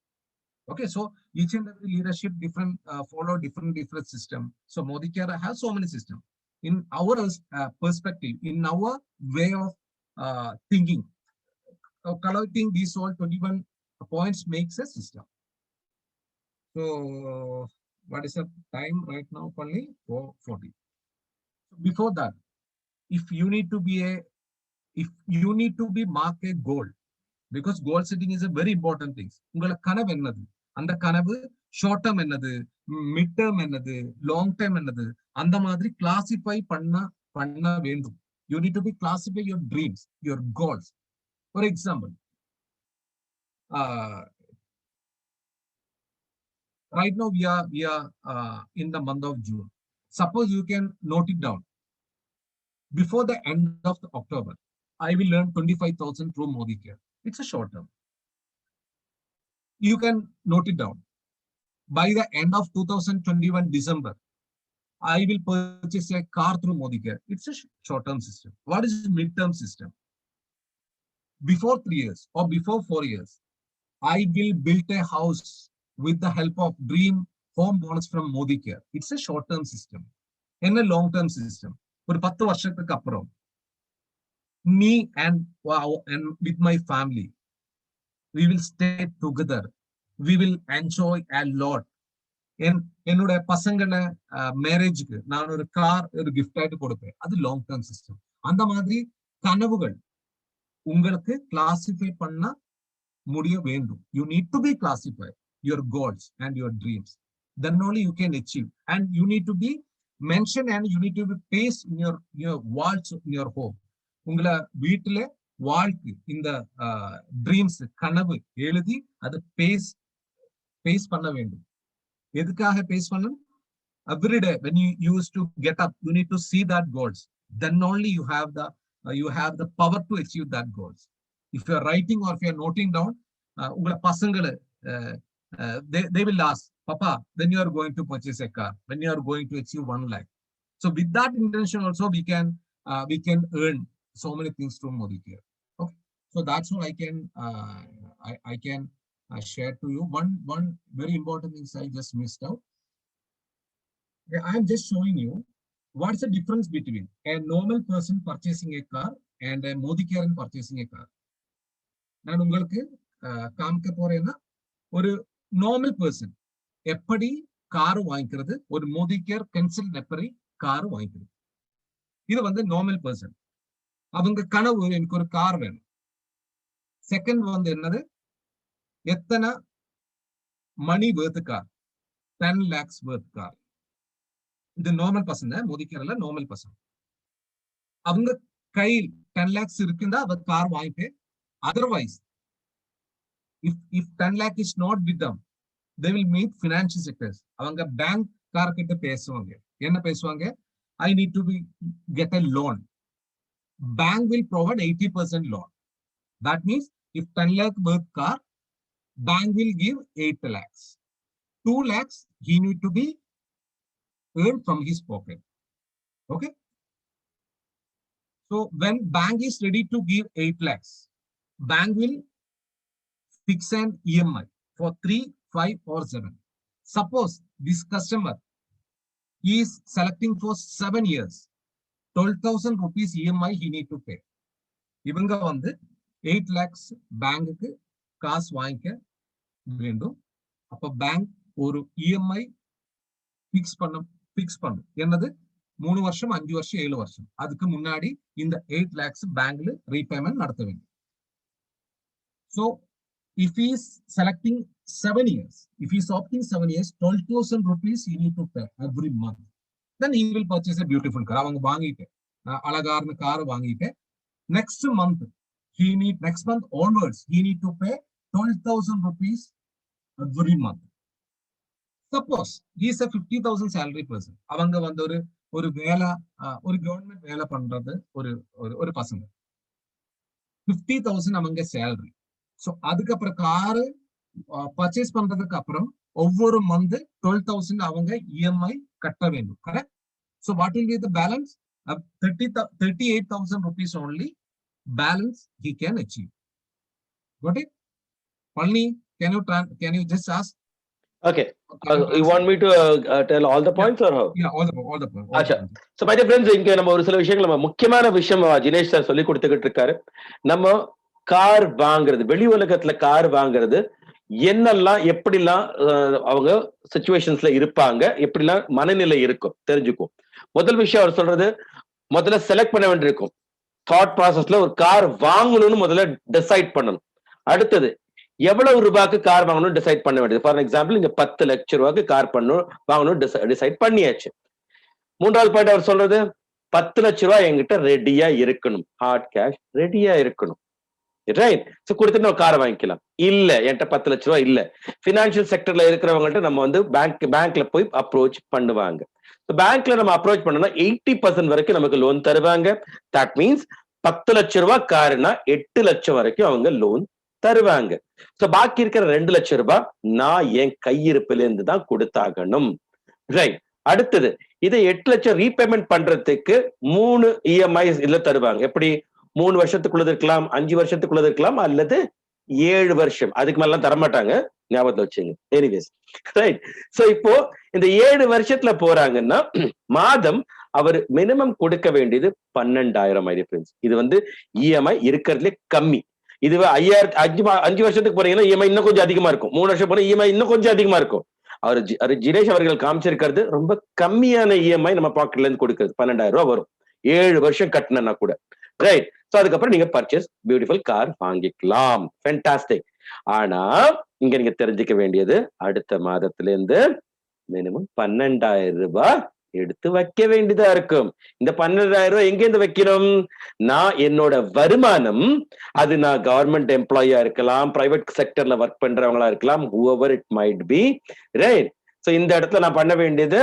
Okay, so each and every leadership different follow different system. So Modicare has so many systems. In our perspective, in our way of thinking, collecting these all 21 points makes a system. So what is the time right now? Only 4:40. Before that, if you need to be mark a goal, because goal setting is a very important thing. உங்கள கனவு என்னது, அந்த கனவு short term என்னது, mid term என்னது, long term என்னது, அந்த மாதிரி கிளாசிஃபை பண்ண வேண்டும். You need to be classify your dreams, your goals. For example, right now we are in the month of June. Suppose you can note it down. Before the end of the October, I will earn 25,000 through Modicare. It's a short term. You can note it down. By the end of 2021 December, I will purchase a car through Modicare. It's a short term system. What is mid-term system? Before 3 years or before 4 years, I will build a house with the help of Dream Home Bonus from Modicare. It's a short term system. And a long term system. For 10 வருஷத்துக்கு அப்புறம், me and with my family, we will stay together. We will enjoy a lot. என்னோட பசங்கள மேரேஜுக்கு நான் ஒரு car ஒரு gift ஆயிட்டு கொடுப்பேன். அது லாங் டேர்ம் சிஸ்டம். அந்த மாதிரி கனவுகள் உங்களுக்கு கிளாசிஃபை பண்ண முடிய வேண்டும். You need to be classify your goals and your dreams. Then only you can achieve. And you need to be mentioned and you need to be placed in your walls in your home. உங்களை வீட்டுல வாழ்க்கை இந்த dreams கனவு எழுதி அதை base பண்ண வேண்டும். எதுக்காக பேஸ் பண்ணணும்? Every day when you used to get up, you need to see that goals. Then only you have the power to achieve that goals. If you are writing or if you are noting down, உங்களை பசங்களை they will ask, Papa, when you are going to purchase a car, when you are going to achieve 1 lakh. So with that intention also we can earn so many things from Modicare. Okay, so that's all I can share to you. One very important thing I just missed out. Okay, I am just showing you what's the difference between a normal person purchasing a car and a Modicare purchasing a car. நான் உங்களுக்கு காமிக்க போறேன்னா ஒரு normal person எப்படி car வாங்கிக்கிறது, ஒரு மோதிகேர் consult எப்படி car வாங்கிக்கிறது. இது வந்து நார்மல் பர்சன். அவங்க கனவு எனக்கு ஒரு கார் வேணும். செகண்ட் வந்து என்னது, எத்தனை மணி வேர்த்து கார், 10 lakhs வேர்த் கார். இது நார்மல் பர்சன், மோதிகேர்ல நார்மல் பர்சன். அவங்க கையில் 10 lakhs இருக்குன்னா அவர் கார் வாங்கிட்டு, otherwise if 10 lakh is not with them, they will meet financial sectors. அவங்க பேங்க் கார்கிட்ட பேசுவாங்க. என்ன பேசுவாங்க? I need to get a loan. Bank will provide 80% loan. That means if 10 lakh worth car, bank will give 8 lakhs. 2 lakhs he need to be earned from his pocket. Okay. So when bank is ready to give 8 lakhs, bank will fix an EMI for 3, 5 or 7. Suppose this customer is selecting for 7 years, 12,000 rupees EMI he need to pay. இவங்க வந்து 8 lakhs பேங்குக்கு காசு வாங்கிக்க வேண்டும். அப்ப bank ஒரு EMI fix பண்ணும். என்னது? 3 வருஷம், 5 வருஷம், 7 வருஷம். அதுக்கு முன்னாடி இந்த 8 lakhs பேங்க்ல ரீபேமெண்ட் நடத்த வேண்டும். So if he is selecting 7 years, if he is opting 7 years, 12,000 rupees he need to pay every month. Then he will purchase a beautiful car. அவங்க வாங்கிட்டு அழகான கார் வாங்கிட்டு next month onwards he need to pay 12,000 rupees every month. Suppose he is a 50,000 salary person. அவங்க வந்து ஒரு வேலை, ஒரு government வேலை பண்றது ஒரு பசங்க. 50,000 அவங்க சேலரி. ஸோ அதுக்கப்புறம் காரு பர்ச்சேஸ் பண்றதுக்கு அப்புறம் ஒவ்வொரு மந்த் 12,000 அவங்க இஎம்ஐ கட்ட வேண்டும். Correct? So what will be the balance? 38,000 rupees only balance he can achieve. Got it? Palni, can you just ask? Okay. You want me to tell all the points or how? Yeah, all the points. Acha. So my dear friends, இங்க நம்ம ஒரு சில விஷயங்கள் நம்ம முக்கியமான விஷயம் Jinesh sir சொல்லி கொடுத்துக்கிட்டு இருக்காரு. நம்ம கார் வாங்குறது, வெளி உலகத்துல கார் வாங்குறது என்னெல்லாம் எப்படிலாம் அவங்க சிச்சுவேஷன்ஸ்ல இருப்பாங்க, எப்படிலாம் மனநிலை இருக்கும் தெரிஞ்சுக்கும். முதல் விஷயம் அவர் சொல்றது, முதல்ல செலக்ட் பண்ண வேண்டியிருக்கும். தாட் ப்ராசஸ்ல ஒரு கார் வாங்கணும்னு முதல்ல டிசைட் பண்ணணும். அடுத்தது எவ்வளவு ரூபாய்க்கு கார் வாங்கணும் டிசைட் பண்ண வேண்டியது. ஃபார் எக்ஸாம்பிள் இங்க 10 லட்சம் ரூபாய்க்கு கார் வாங்கணும் டிசைட் பண்ணியாச்சு. மூன்றாவது பாயிண்ட் அவர் சொல்றது, 10 லட்சம் ரூபாய் என்கிட்ட ரெடியா இருக்கணும், ஹார்ட் கேஷ் ரெடியா இருக்கணும். ரைட்? சோ கொடுத்துட்டு நம்ம காரை வாங்கிக்கலாம். இல்ல என்கிட்ட 10 லட்சம் ரூபாய் இல்ல, பினான்சியல் செக்டர்ல இருக்கிறவங்கள்ட்ட நம்ம வந்து பேங்க்ல போய் அப்ரோச் பண்ணுவாங்க. பேங்க்ல நம்ம அப்ரோச் பண்ணோம்னா 80% வரைக்கும் நமக்கு லோன் தருவாங்க. தட் மீன்ஸ் 10 லட்சம் ரூபாய் காருனா 8 லட்சம் வரைக்கும் அவங்க லோன் தருவாங்க. சோ பாக்கி இருக்கிற 2 லட்சம் ரூபாய் நான் என் கையிருப்பில இருந்து தான் கொடுத்தாகணும். ரைட்? அடுத்தது இதை 8 லட்சம் ரீபேமெண்ட் பண்றதுக்கு 3 இஎம்ஐஸ் இல்ல தருவாங்க. எப்படி? 3 வருஷத்துக்குள்ளது இருக்கலாம், 5 வருஷத்துக்குள்ளது இருக்கலாம், அல்லது 7 வருஷம். அதுக்கு மேலாம் தரமாட்டாங்க, ஞாபகத்துல வச்சுங்க. Anyways, right? சோ இப்போ இந்த 7 வருஷத்துல போறாங்கன்னா மாதம் அவர் மினிமம் கொடுக்க வேண்டியது 12,000 மை டியர் ஃப்ரெண்ட்ஸ். இது வந்து இஎம்ஐ இருக்கிறதுலே கம்மி. இதுவே 5 வருஷத்துக்கு போறீங்கன்னா இஎம்ஐ இன்னும் கொஞ்சம் அதிகமா இருக்கும். 3 வருஷம் போனா இஎம்ஐ இன்னும் கொஞ்சம் அதிகமா இருக்கும். அவர் ஜினேஷ் அவர்கள் காமிச்சிருக்கிறது ரொம்ப கம்மியான இஎம்ஐ நம்ம பாக்கெட்ல இருந்து கொடுக்கிறது 12,000 ரூபாய் வரும் 7 வருஷம் கட்டினா கூட. ரைட்? சோ அதுக்கப்புறம் நீங்க பர்ச்சேஸ் பியூட்டிஃபுல் கார் வாங்கிக்கலாம். ஃபேண்டாஸ்டிக். ஆனா இங்க நீங்க தெரிஞ்சுக்க வேண்டியது, அடுத்த மாதத்துல இருந்து மினிமம் 12,000 ரூபாய் எடுத்து வைக்க வேண்டியதா இருக்கும். இந்த 12,000 ரூபாய் எங்க இருந்து வைக்கணும்? நான் என்னோட வருமானம், அது நான் கவர்மெண்ட் எம்ப்ளாயியா இருக்கலாம், பிரைவேட் செக்டர்ல ஒர்க் பண்றவங்களா இருக்கலாம், whoever it might be, right? So இந்த இடத்துல நான் பண்ண வேண்டியது,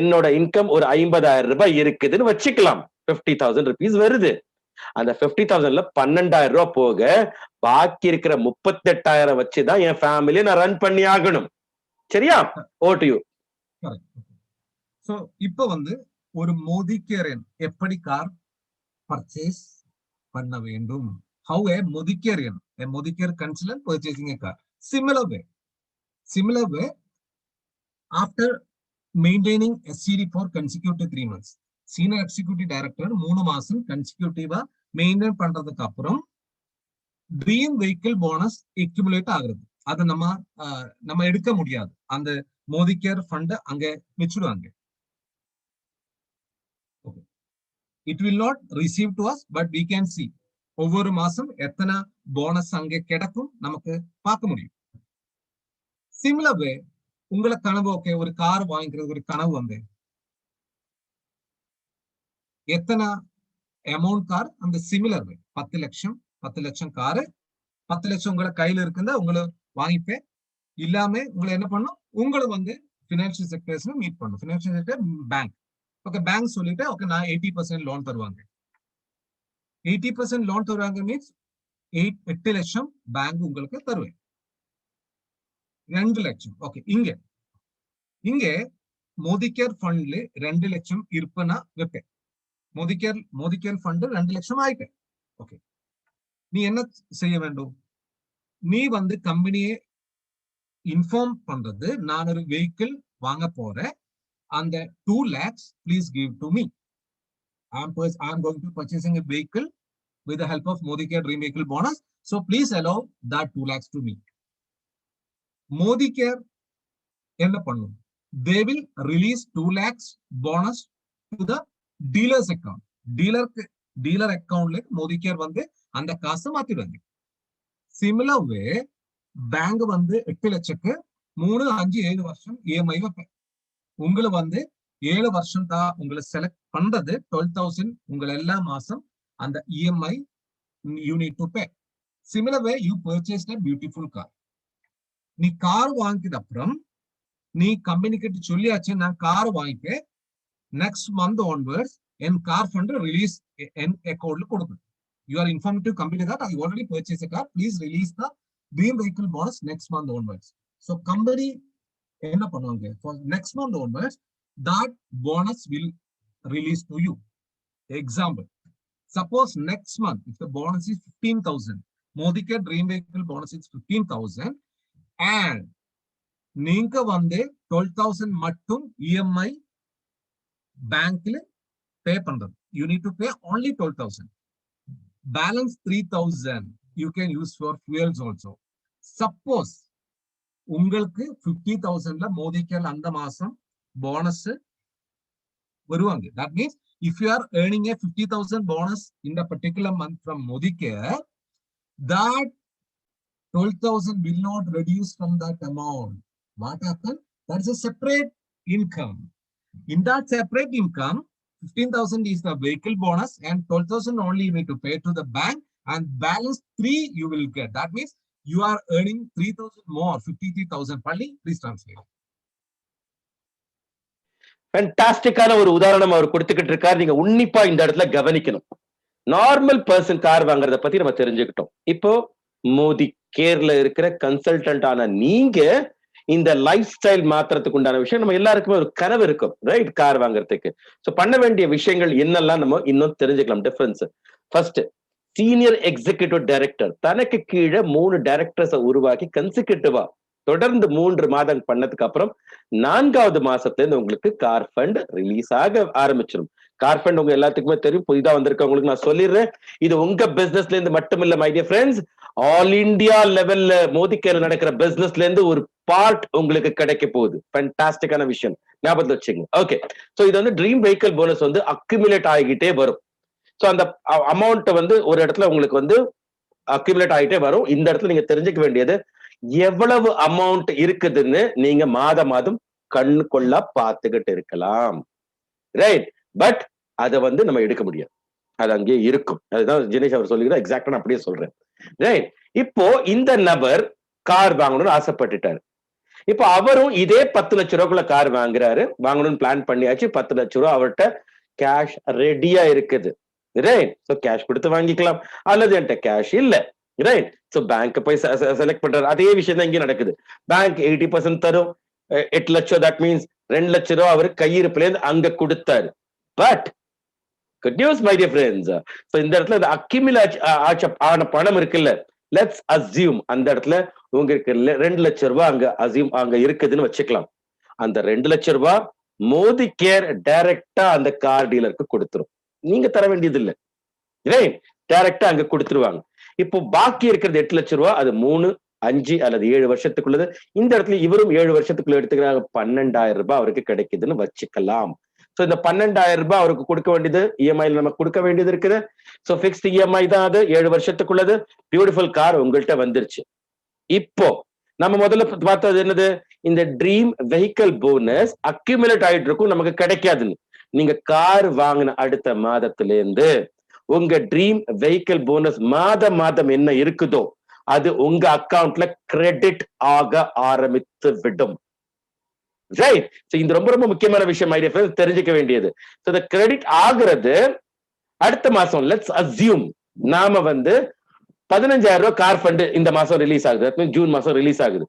என்னோட இன்கம் ஒரு 50,000 ரூபாய் இருக்குதுன்னு வச்சுக்கலாம். 50,000 rupees வருது. அந்த 50,000ல 12,000 ரூபாய் போக பாக்கி இருக்கிற 38,000 வச்சுதான் என் ஃபேமிலியை நான் ரன் பண்ணி ஆகணும். சரியா? Over to you. சோ இப்போ வந்து ஒரு மோதிகேரியன் எப்படி கார் பர்ச்சேஸ் பண்ண வேண்டும்? How a Modicare consultant purchasing a car. Similar way, after maintaining SCD for consecutive 3 months, senior executive director 3 மாசம் கன்சிக்யூட்டிவா மெயின்டைன் பண்றதுக்கு அப்புறம் ட்ரீம் வெஹிக்கிள் போனஸ் எக்யூமுலேட் ஆகுறது. அதை நம்ம எடுக்க முடியாது. அந்த மோதிகேர் ஃபண்ட் அங்க வச்சிடுவாங்க. It will not receive to us, but we can see ஒவ்வொரு மாசம் எத்தனை போனஸ் அங்கே கிடைக்கும் நமக்கு பார்க்க முடியும். சிமிலர் வே உங்களை கனவு, ஓகே ஒரு கார் வாங்கிக்கிறது ஒரு கனவு வந்து எத்தனை அமௌண்ட் கார், அந்த சிமிலர் வே 10 லட்சம் காரு, 10 லட்சம் உங்களை கையில இருக்குதா உங்களை வாங்கிப்பேன். இல்லாம உங்களை என்ன பண்ணும், உங்களை வந்து பினான்சியல் செக்டர்ஸ்ல மீட் பண்ணும். Financial sector bank, okay bank சொல்லிட்டு ஓகே நான் 80% லோன் தருவாங்க. 80% லோன் தருவாங்க மீன்ஸ் 8 லட்சம் பேங்க் உங்களுக்கு தருவேன். 2 லட்சம். ஓகே இங்க மோதிகேர் ஃபண்ட்ல 2 லட்சம் இருப்பனா வைப்பேன். மோதிகேர் ஃபண்ட் 2 லட்சம் ஆயிட்டேன். ஓகே, நீ என்ன செய்ய வேண்டும்? நீ வந்து கம்பெனியை இன்ஃபார்ம் பண்றது, நான் ஒரு வெஹிக்கிள் வாங்க போறேன், அந்த 2 lakhs please give to me. I'm going to purchasing a vehicle with the help of Modicare Dream Vehicle Bonus, so please allow that 2 lakhs to me. Modicare என்ன பண்ணும்? They will release 2 lakhs bonus to the dealer's account. Dealer அக்கவுண்ட்ல மோதிகேர் வந்து அந்த காசை மாத்திடுவாங்க. Similar வே bank வந்து 8 லட்சத்துக்கு 3, 5, 7 வருஷம் EMI வைப்பேன். உங்களை வந்து 7 வருஷம் தான் உங்களை செலக்ட் பண்றது 12,000 உங்களை எல்லா மாசம் அந்த EMI you need to pay. Similar way you purchased a beautiful car. நீ கார் வாங்கின அப்புறம் நீ கம்பெனி கிட்ட சொல்லியாச்சு நான் கார் வாங்கிப்பேன், நெக்ஸ்ட் மந்த் ஆன்வர்ட்ஸ் என் கார் ஃபண்ட் ரிலீஸ் என் அக்கௌண்ட்ல கொடுக்கும். You are informed to company that I already purchased a car. Please release the dream vehicle bonus next month onwards. So company என்ன பண்ணுவாங்க for next month onwards, that bonus will release to you. Example, suppose next month if the bonus is 15,000, Modicare dream vehicle bonus is 15,000 and நீங்க வந்து 12,000 மட்டும் EMI பேங்க்ல பே பண்றது. You need to pay only 12,000. Balance 3,000 you can use for fuels also. Suppose உங்களுக்கு 50,000ல மோதிக்கல் அந்த மாசம் bonus வருவாங்க. That means if you are earning a 50,000 bonus in the particular month from Modicare, that 12,000 will not reduce from that amount. What happened? That's a separate income. In that separate income, 15,000 is the vehicle bonus and 12,000 only you need to pay to the bank, and balance 3 you will get. That means you are earning 3,000 more, 53,000 pali. Please translate. ஃபேண்டாஸ்டிக்கான ஒரு உதாரணம் அவர் கொடுத்துக்கிட்டு இருக்காரு. நீங்க உன்னிப்பா இந்த இடத்துல கவனிக்கணும். Normal person car வாங்குறத பத்தி நம்ம தெரிஞ்சுக்கிட்டோம். இப்போ மோடி கேர்ல இருக்கிற கன்சல்டன்ட் ஆன நீங்க இந்த லைஃப் ஸ்டைல் மாத்திரத்துக்கு உண்டான விஷயம் நம்ம எல்லாருக்குமே ஒரு கனவு இருக்கும், ரைட்? கார் வாங்குறதுக்கு. சோ பண்ண வேண்டிய விஷயங்கள் என்னெல்லாம் நம்ம இன்னும் தெரிஞ்சுக்கலாம். Difference first, senior executive director தனக்கு கீழே 3 டைரக்டர்ஸை உருவாக்கி கன்சிக்யூட்டிவா தொடர்ந்து 3 மாதம் பண்ணதுக்கு அப்புறம் 4வது மாசத்துல இருந்து உங்களுக்கு கார் ஃபண்ட் ரிலீஸ் ஆக ஆரம்பிச்சிடும். கார் ஃபண்ட் உங்க எல்லாத்துக்குமே தெரியும், புதிதா வந்திருக்கவங்களுக்கு நான் சொல்லிடுறேன். இது உங்க பிசினஸ்ல இருந்து மட்டும் இல்ல my dear friends, all India லெவல்ல மோதிக்கேர்ல நடக்கிற பிசினஸ்ல இருந்து ஒரு பார்ட் உங்களுக்கு கிடைக்க போகுது. ஃபேண்டாஸ்டிக்கான விஷயம், ஞாபகத்துல வச்சுங்க. ஓகே, சோ இது வந்து ட்ரீம் வெஹிக்கிள் போனஸ் வந்து அக்யூமுலேட் ஆகிக்கிட்டே வரும். சோ அந்த அமௌண்ட் வந்து ஒரு இடத்துல உங்களுக்கு வந்து அக்யூமுலேட் ஆகிட்டே வரும். இந்த இடத்துல நீங்க தெரிஞ்சுக்க வேண்டியது, எவ்வளவு அமௌண்ட் இருக்குதுன்னு நீங்க மாதம் கண்ணு கொள்ளா பார்த்துக்கிட்டு இருக்கலாம், ரைட்? பட் அதை வந்து நம்ம எடுக்க முடியாது, அது அங்கேயே இருக்கும். அதுதான் ஜினேஷ் அவர் சொல்லுகிறார், எக்ஸாக்டா நான் அப்படியே சொல்றேன், ரைட்? இப்போ இந்த நபர் கார் வாங்கணும்னு ஆசைப்பட்டுட்டாரு. இப்போ அவரும் இதே 10 லட்சம் ரூபாய்க்குள்ள கார் வாங்கணும்னு பிளான் பண்ணியாச்சு. 10 லட்சம் ரூபாய் அவர்கிட்ட கேஷ் ரெடியா இருக்குது, ரைட்? சோ கேஷ் கொடுத்து வாங்கிக்கலாம். அல்லது என்கிட்ட கேஷ் இல்ல, ரைட்? சோ பேங்க் போய் செலக்ட் பண்றாரு. அதே விஷயம் தான் இங்க நடக்குது. பேங்க் 80% தரும், 8 லட்சம், தட் மீன்ஸ் 2 லட்சம் ரூபாய் அவரு கையிருப்புல இருந்து அங்க கொடுத்தாரு. But good news my dear friends, so இந்த இடத்துல இந்த அக்யூமுலேட் ஆன பணம் இருக்குல்ல, லெட்ஸ் அஸ்யூம் அந்த இடத்துல உங்களுக்கு 2 லட்சம் ரூபாய் அங்க இருக்குதுன்னு வச்சுக்கலாம். அந்த 2 லட்சம் ரூபாய் மோடி கேர் டைரக்டா அந்த கார் டீலருக்கு கொடுத்துரும், நீங்க தர வேண்டியது இல்லை, ரைட்? டைரக்டா அங்க கொடுத்துருவாங்க. இப்போ பாக்கி இருக்கிறது 8 லட்சம் ரூபாய், அது 3, 5 அல்லது 7 வருஷத்துக்குள்ளது. இந்த இடத்துல இவரும் 7 வருஷத்துக்குள்ள எடுத்துக்கிறாங்க, 12,000 ரூபாய் அவருக்கு கிடைக்குதுன்னு வச்சுக்கலாம். சோ இந்த 12,000 ரூபாய் அவருக்கு கொடுக்க வேண்டியது இஎம்ஐல நம்ம கொடுக்க வேண்டியது இருக்குது. சோ பிக்ஸ்ட் இஎம்ஐ தான் அது, 7 வருஷத்துக்குள்ளது. பியூட்டிஃபுல் கார் உங்கள்கிட்ட வந்துருச்சு. இப்போ நம்ம முதல்ல பார்த்தது என்னது? இந்த ட்ரீம் வெஹிக்கிள் போனஸ் அக்யூமுலேட் ஆயிட்டு இருக்கும், நமக்கு கிடைக்காதுன்னு. நீங்க கார் வாங்கின அடுத்த மாதத்துல இருந்து உங்க ட்ரீம் வெஹிக்கிள் போனஸ் மாதம் என்ன இருக்குதோ அது உங்க அக்கவுண்ட்ல கிரெடிட் ஆக ஆரம்பித்து விடும், ரைட்? சோ இந்த ரொம்ப முக்கியமான விஷயம் தெரிஞ்சுக்க வேண்டியது. சோ இந்த கிரெடிட் ஆகுறது அடுத்த மாசம், லெட்ஸ் அஸ்யூம் நாம வந்து 15,000 ரூபாய் கார் ஃபண்ட் இந்த மாசம் ரிலீஸ் ஆகுது, ஜூன் மாசம் ரிலீஸ் ஆகுது.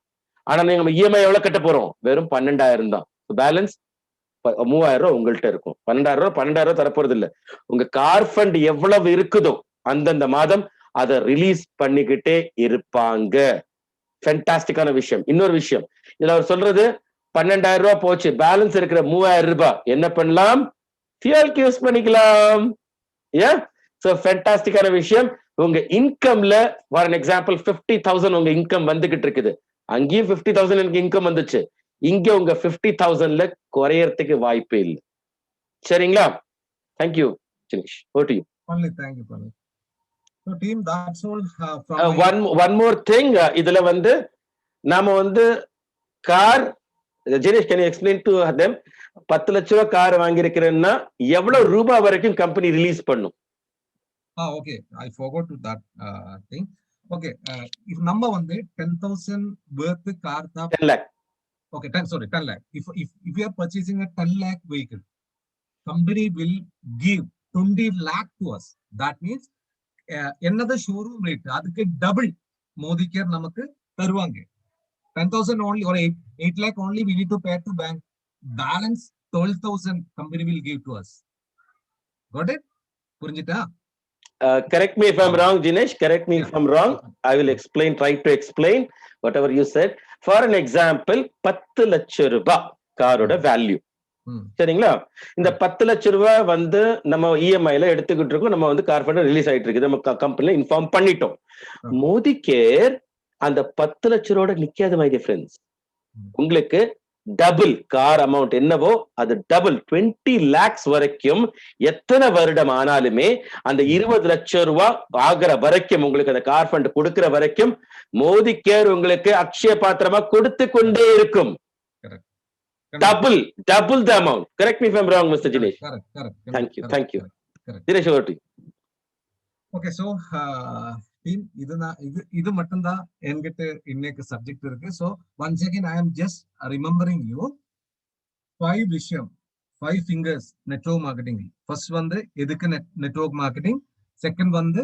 ஆனா நீங்க இஎம்ஐ எவ்வளவு கட்ட போறோம்? வெறும் 12,000 தான். பேலன்ஸ் 3,000 ரூபாய் உங்கள்கிட்ட இருக்கும். 12,000 ரூபாய் தரப்போறது இல்ல. உங்க கார் ஃபண்ட் எவ்வளவு இருக்குதோ அந்தந்த மாதம் அதை ரிலீஸ் பண்ணிக்கிட்டே இருப்பாங்க. ஃபேண்டாஸ்டிக்கான விஷயம். இன்னொரு விஷயம் இதுல அவர் சொல்றது, 12,000 ரூபாய் போச்சு, பேலன்ஸ் இருக்கிற 3,000 ரூபாய் என்ன பண்ணலாம்? ஃபியூயலுக்கு யூஸ் பண்ணிக்கலாம். ஏன்? சோ ஃபேண்டாஸ்டிக்கான விஷயம். உங்க இன்கம்ல ஃபார் an எக்ஸாம்பிள் 50,000 உங்க இன்கம் வந்துகிட்டு இருக்குது. அங்கேயும் 50,000 எனக்கு இன்கம் வந்துச்சு, இங்க உங்க 50,000ல குறையறதுக்கு வாய்ப்பே இல்லை, சரிங்களா? Thank you Jinesh, over to you. Thank you, Pali. So team, that's all from one more thing, இதுல வந்து நாம வந்து car, Jinesh can you explain to them, 10 லட்சம் ரூபாய் கார் வாங்கியிருக்கிறேன்னா எவ்வளவு ரூபாய் வரைக்கும் கம்பெனி ரிலீஸ் பண்ணும்? Okay, I forgot to that thing. Okay, if number வந்து 10,000 worth car tha 10 lakh. Okay, 10 lakh. If you are purchasing a 10 lakh vehicle, company will give 20 lakh to us. That means என்னது showroom rate அதுக்கு double Modi care நமக்கு தருவாங்க. 10,000 only or 8 lakh only we need to pay to bank. Balance 12,000 company will give to us. Got it? புரிஞ்சுட்டா? Correct me if I'm wrong, Jinesh. Correct me if I'm wrong. I will explain, try to explain whatever you said. For an example, 10 லட்சம் ரூபாய் காரோட value. சரிங்களா? இந்த 10 லட்சம் ரூபாய் வந்து நம்ம இஎம்ஐல எடுத்துக்கிட்டு இருக்கோம். நம்ம வந்து கார் ஃபண்ட் ரிலீஸ் ஆயிட்டு இருக்கு. நம்ம கம்பெனில இன்ஃபார்ம் பண்ணிட்டோம். மோடி கேர் அந்த 10 லட்சம் ரூபாயோட நிக்காது மை டியர் ஃப்ரெண்ட்ஸ். உங்களுக்கு டபுள் கார் அமௌண்ட் என்னவோ அது டபுள் 20 lakhs வரைக்கும் எத்தனை வருடம் ஆனாலுமே அந்த 20 லட்சம் ரூபாய் ஆகிற வரைக்கும் உங்களுக்கு அந்த கார் ஃபண்ட் கொடுக்கிற வரைக்கும் மோடி கேர் உங்களுக்கு அக்ஷய பாத்திரமா கொடுத்து கொண்டே இருக்கும். Double the amount. Correct me if I am wrong mister Jinesh. Thank you. Jinesh over to you. Okay, so team இது மட்டும்தான் என்கிட்ட இன்னைக்கு சப்ஜெக்ட் இருக்கு. So once again I am just remembering you 5 விஷயம், 5 fingers நெட்வொர்க் மார்க்கெட்டிங். ஃபர்ஸ்ட் வந்து எதுக்கு network marketing, second வந்து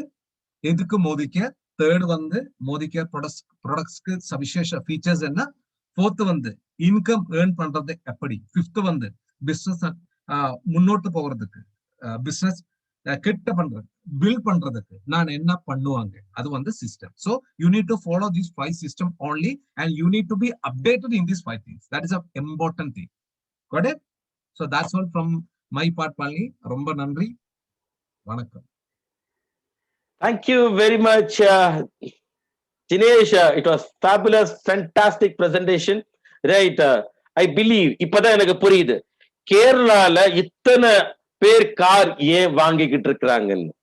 எதுக்கு மோடி கேர், தேர்ட் வந்து மோடி கேர் ப்ராடக்ட்ஸ்க்கு சவிசேஷ ஃபீச்சர்ஸ் என்ன, ஃபோர்த் வந்து இன்கம் ஏர்ன் பண்றது எப்படி, ஃபிஃப்த் வந்து பிசினஸ் முன்னோட்டு போகிறதுக்கு பிசினஸ் கிட்ட பண்றது பில்ட் பண்றதுக்கு நான் என்ன பண்ணுவாங்க, அது வந்து system. So you need to follow these 5 system only and you need to be updated in these 5 things. That is an important thing. Got it? So that's all from my part. Palni, ரொம்ப நன்றி, வணக்கம். Thank you very much, Jinesh. It was fabulous, fantastic presentation. Right? I believe இப்பதான் எனக்கு புரியுது கேரளால இத்தனை பேர் car ஏன் வாங்கிக்கிட்டு இருக்கிறாங்கன்னு.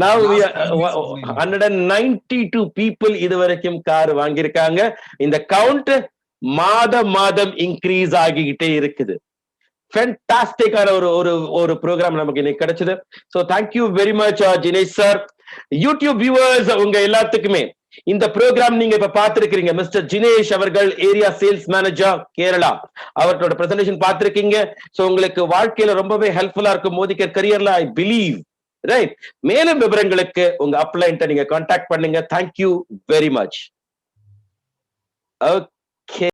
Now we are 192 people இதுவரைக்கும் கார் வாங்கியிருக்காங்க. இந்த கவுண்ட் மாதம் இன்க்ரீஸ் ஆகிக்கிட்டே இருக்குது. ஃபேண்டாஸ்டிக்கான ஒரு ப்ரோக்ராம் நமக்கு இன்னைக்கு கிடைச்சது. So thank you very much, Jinesh sir. YouTube viewers உங்க எல்லாத்துக்குமே இந்த ப்ரோக்ராம் நீங்க இப்ப பார்த்திருக்கீங்க. மிஸ்டர் ஜினேஷ் அவர்கள் ஏரியா சேல்ஸ் மேனேஜர் கேரளா, அவர்களோட பிரசன்டேஷன் பார்த்திருக்கீங்க. சோ உங்களுக்கு வாழ்க்கையில ரொம்பவே ஹெல்ப்ஃபுல்லா இருக்கும் மோடி கேர் கரியர்ல, ஐ பிலீவ். ரைட்? மேலும் விவரங்களுக்கு உங்க அப்ளைன்ட்ட நீங்க கான்டாக்ட் பண்ணுங்க. Thank you very much. ஓகே.